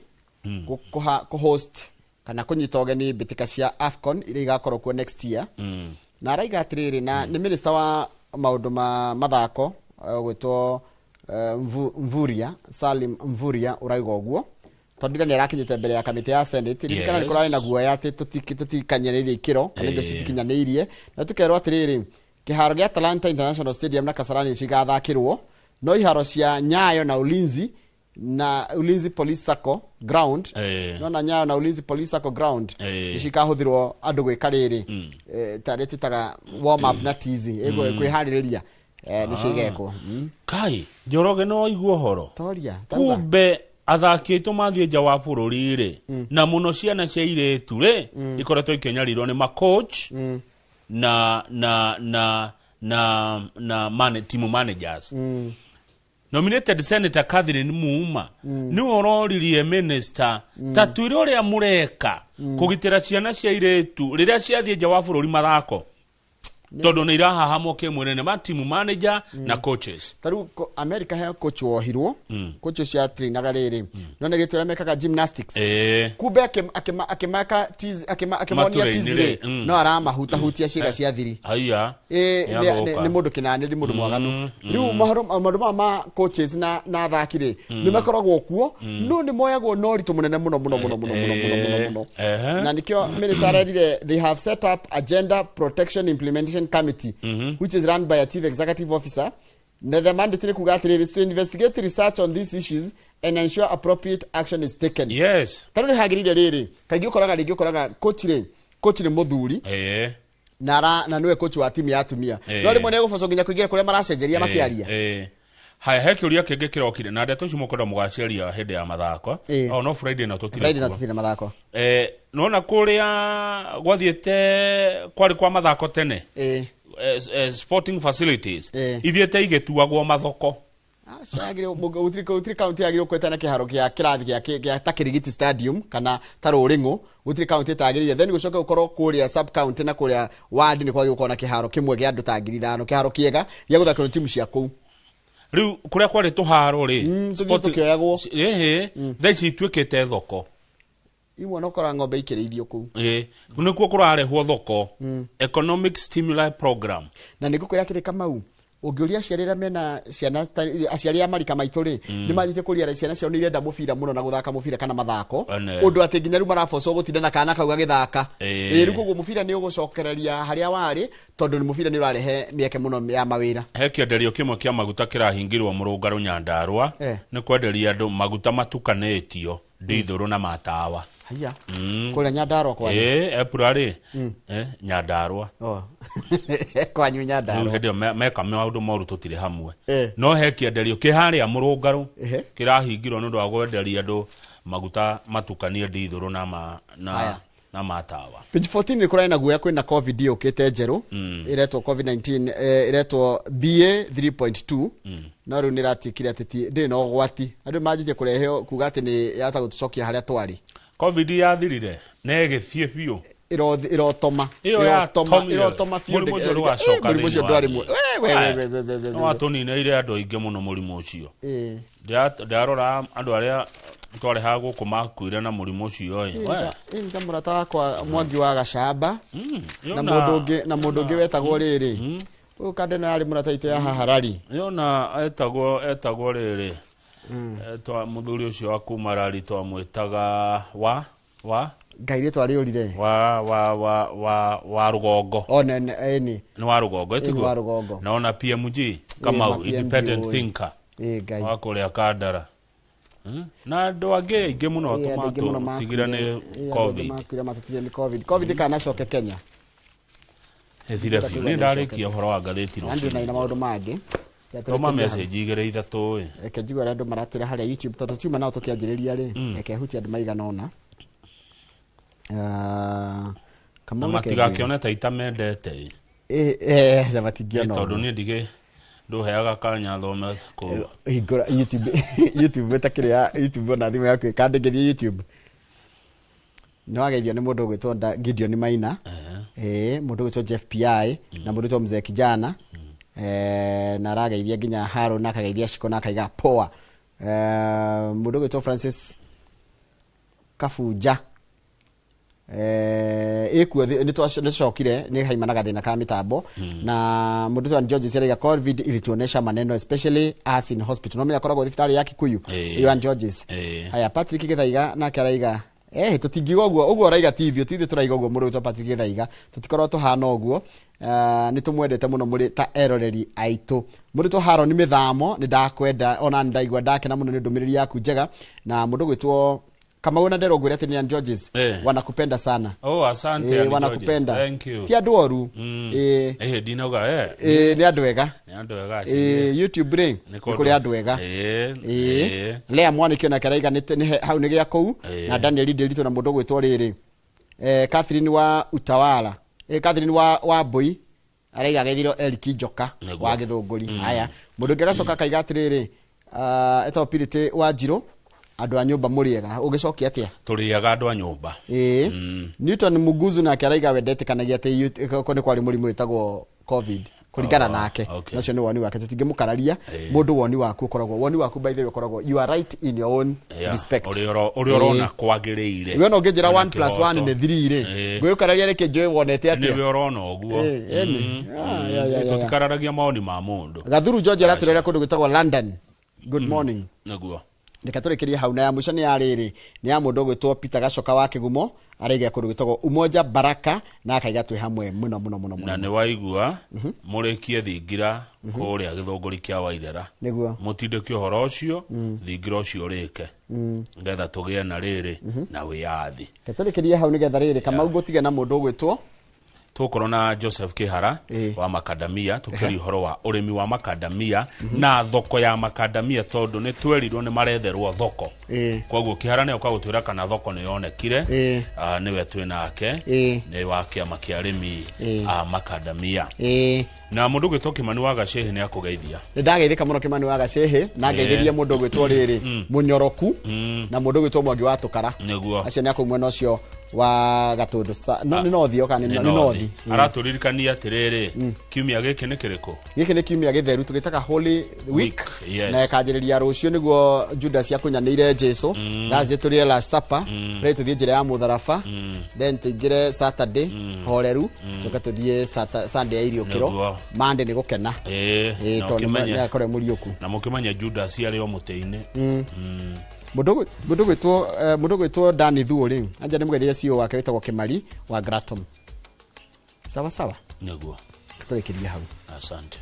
ku host kana kunyita ũgeni mbitika cia AFCON iria igakorwo kuo next year. Na raiga atiriri na ni minister wa maundu ma mathako gwitwo Mvuria, Salim Mvuria uraiga ũguo. Tondira ni arakinyite mbere ya kamiti ya Senate ririkana ni kurari na guoya ati tutikanyanirie ikiro kana indo citikinyanirie na tukerwo atiriri kiharo gia Atlanta International Stadium na Kasarani cigathakirwo no iharo cia Nyayo na Ulinzi Police Sacco ground no na Nyayo na Ulinzi Police Sacco ground icikahuthirwo andu gwika riri tari tutaga warm up na tizi kwihariria nicio igekwo kai Njoroge no iguo horo toria kumbe athaki aitu mathie nja wa bururi ri na muno ciana cia iretu ri ikoretwo ikenyarirwo ni ma coach na team managers. Nominated Senator Catherine Muuma ni ororirie minister tatwire uria mureka kugitira ciana cia iretu riria ciathie nja wa bururi mathako todo ni irahahamwo kimwene ma team manager na coaches. Taru America he coach wohirwo coach cia trainaga riri no ne gitwira mekaga gymnastics kumbe akimaka tizi akimonia tizi no aramahuta hutia ciega cia thiri haya ni mundu kinani ni mundu mwaganu riu mahoro ma coaches na thakire ni makoragwo kuo no ni moyagwo no ritu munene muno na nikio minister rerire they have set up agenda protection implementation committee which is run by a chief executive officer. The mandate is to investigate research on these issues and ensure appropriate action is taken. Yes. Taru hagirire riri kaigi ukoraga coach ni muthuri na niwe coach wa timu ya atumia no rimwe ne gufoco nginya kuigira kuria maracenjeria makiaria haya hekiuria kingi kirokire na ndeto icio mukoda mugaciaria hindi ya mathako no Friday na tutire mathako nona kuria gwathiete kwari kwa mathako tene sporting facilities ithiete igetuagwo mathoko Sagire utri county agire kwetana kiharo kia kirathi kia Takirigiti stadium kana Taruringo utri county tagirire then gucoka ukorwo kuria sub county na kuria ward ni kwagi ukona kiharo kimwe gia andu tagiri thano kiharo kiega gia guthakira timu cia kou riu kuria kwari tuharo ri sport kioyagwo thaici twikite thoko imwe no kora ngombe ikireithio kou nikuo kurarehwo thoko economic stimuli program na nigukwira atiri Kamau ungiuria ciarira mena ciana aciari amarika maitu ri ni majite kuria ciana cio ni irenda mubira muno na guthaka mubira kana mathako undu ati nginya ru marafoco gutinda na kana kauga githaka riu kuguo mubira ni ugucokereria haria wari tondu ni mubira ni urarehe mieke muno ya mawira he kienderio kimwe kia maguta kirahingirwo Murungaru Nyandarua ni kwenderia andu maguta matukanetio ndithuru na matawa haya kule Nyandarua kwa April Nyandarua kwa Nyandarua hedio meka maundu moru tutire hamwe no he kienderio kiharia Murungaru kirahingirwo nundu wa gwenderia andu maguta matukanie ndithuru na matawa. Page 14 ni kurai na guya kwina COVID yokete njeru iretwo COVID-19 iretwo BA 3.2 na ru niratikire atiti ndi no gwati andu majije kureheo kuga ati ni yata gutucokia haria twari COVID yathirire na igithie biu irotoma murimu ucio rwacoka murimu ndwari we watunina ire andu aingi muno murimu ucio ndarora andu aria twari ha guku makuire na murimu ucio we inga murata wakwa Mwangi wa Gacamba na mundu ungi wetagwo riri uyu kande na ari murata ito ya Harari yona etagwo riri twa muthuri ucio wa kumarari twa mwitaga wa ngaire twari urire wa rugongo ni wa rugongo etiguo naona PMG kama independent thinker wa kuria Kandara na andu angi muno tigira ni COVID kana coke Kenya ethire ni ndarikia horo wa ngatheti no ndio na maundu mangi Roma message igere ithatu eke jigwa andu maratira haria YouTube tondu tuma nao tukianjiriria ri eke huti andu maigana ona kama matiga kiona taita mendete zabatigio no tondu ni ndige nduheaga kanya thome ko igora YouTube betakire ya YouTube na thimu yaku kandigeria YouTube no ageithio nĩ mũndũ gwĩtwo Gideon Maina mũndũ gwĩtwo Jeff PI na mũndũ gwĩtwo Mzee Kijana na arageithia nginya Haro na akageithia Shiko na akaiga poa mũndũ gwĩtwo Francis Kafuja ikuo nĩ twacokire nĩ haimana gathina ka mitambo na mũndũ wa George Serega COVID ilituonesha maneno especially as in hospital no mimi akoragwo thibitari ya Kikuyu Iwan Georges haya Patrick Githaiga na karaiga tutingiga uguo raiga tithio turaiga uguo mũndũ witwa Patrick Githaiga tutikorwo tuhana uguo ni tumwendete muno muri ta eroreri aitu muri to Haro ni mithamo ni ndakwenda ona ndaigwa ndake na muno ni ndumiriri yaku njega na mũndũ gwitwo kama una ndero gwire ati ni Georges wanakupenda sana asante wanakupenda thank you ti andu oru dinauga ni andu wega YouTube ring ni kuri andu wega Lea Mwaniki na karaiga ni hau ni gya kou na Daniel Delito na mundu gwitwo riri Catherine wa Utawala Catherine wa Boy araiga gethiro Elki Joka wa Githunguri haya mundu ngagacoka kaiga atiriri eto Pirite wa Njiro andu a nyumba muriega ugicokia atia turiaga andu a nyumba Newton Muguzu na karaiga wendete kanagia ati kone kwari murimu witagwo COVID kuringana nake nacio ni woni wake tutingimukararia mundu woni waku ukoragwo by the way ukoragwo you are right in your own respect uri orona kwagiriire we no ngira 1+1 ni 3 ri gwikararia reke joy wonete atia ni we orona oguo tutikaragia maoni ma mundu Gathuru George araturera kundu gwitagwo London good morning naguo ndikaturikiria hau na ya mwisho ni ya riri ni ya mundu gwitwo Peter Gacoka wa Kigumo araiga kundu gwitagwo Umoja Baraka na akaiga twi hamwe muno na ni waigua murikie thingira kuria Githunguri kia Wairera niguo mutindiki uhoro ucio thingira ucio urike ngetha tugie na riri na wiathi katurikiria hau ni getha riri kama ugutige na mundu gwitwo tukorona Joseph Kihara wa makadamia tukiri horo wa urimi wa makadamia na thoko ya makadamia tondu ni twerirwo ni maretherwo thoko koguo Kihara ne ukagutwira kana thoko ni yonekire niwe twinake ni wa kiama kia arimi a makadamia na mundu gwitwo Kimani wa Gacehe ni akugeithia ndageithika muno Kimani wa Gacehe na ngeithirie mundu gwitwo riri munyoroku na mundu gwitwo Mwangi wa Tukara acio ni akumwe no cio wa Gatundu no thio kana no thi araturirikania atiriri kiumia giki ni kiriko giki ni kiumia githeru tugitaka Holy Week na ekajiriria rucio niguo Judas yakunyanire Jesu ndaje turie la supper rei tuthie njira ya mutharafa then tuingire Saturday horeru coka tuthie Sunday ya irio kiro Monday ni gukena na kore muriuku na mukimanya Judas ari o muteine mundu gwitwo Dani Thuori anja ni mugeria CEO wake witagwo Kimari wa Gratom sawa niguo turekiria hau asante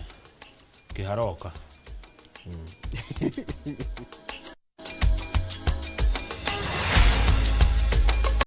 Kiharoka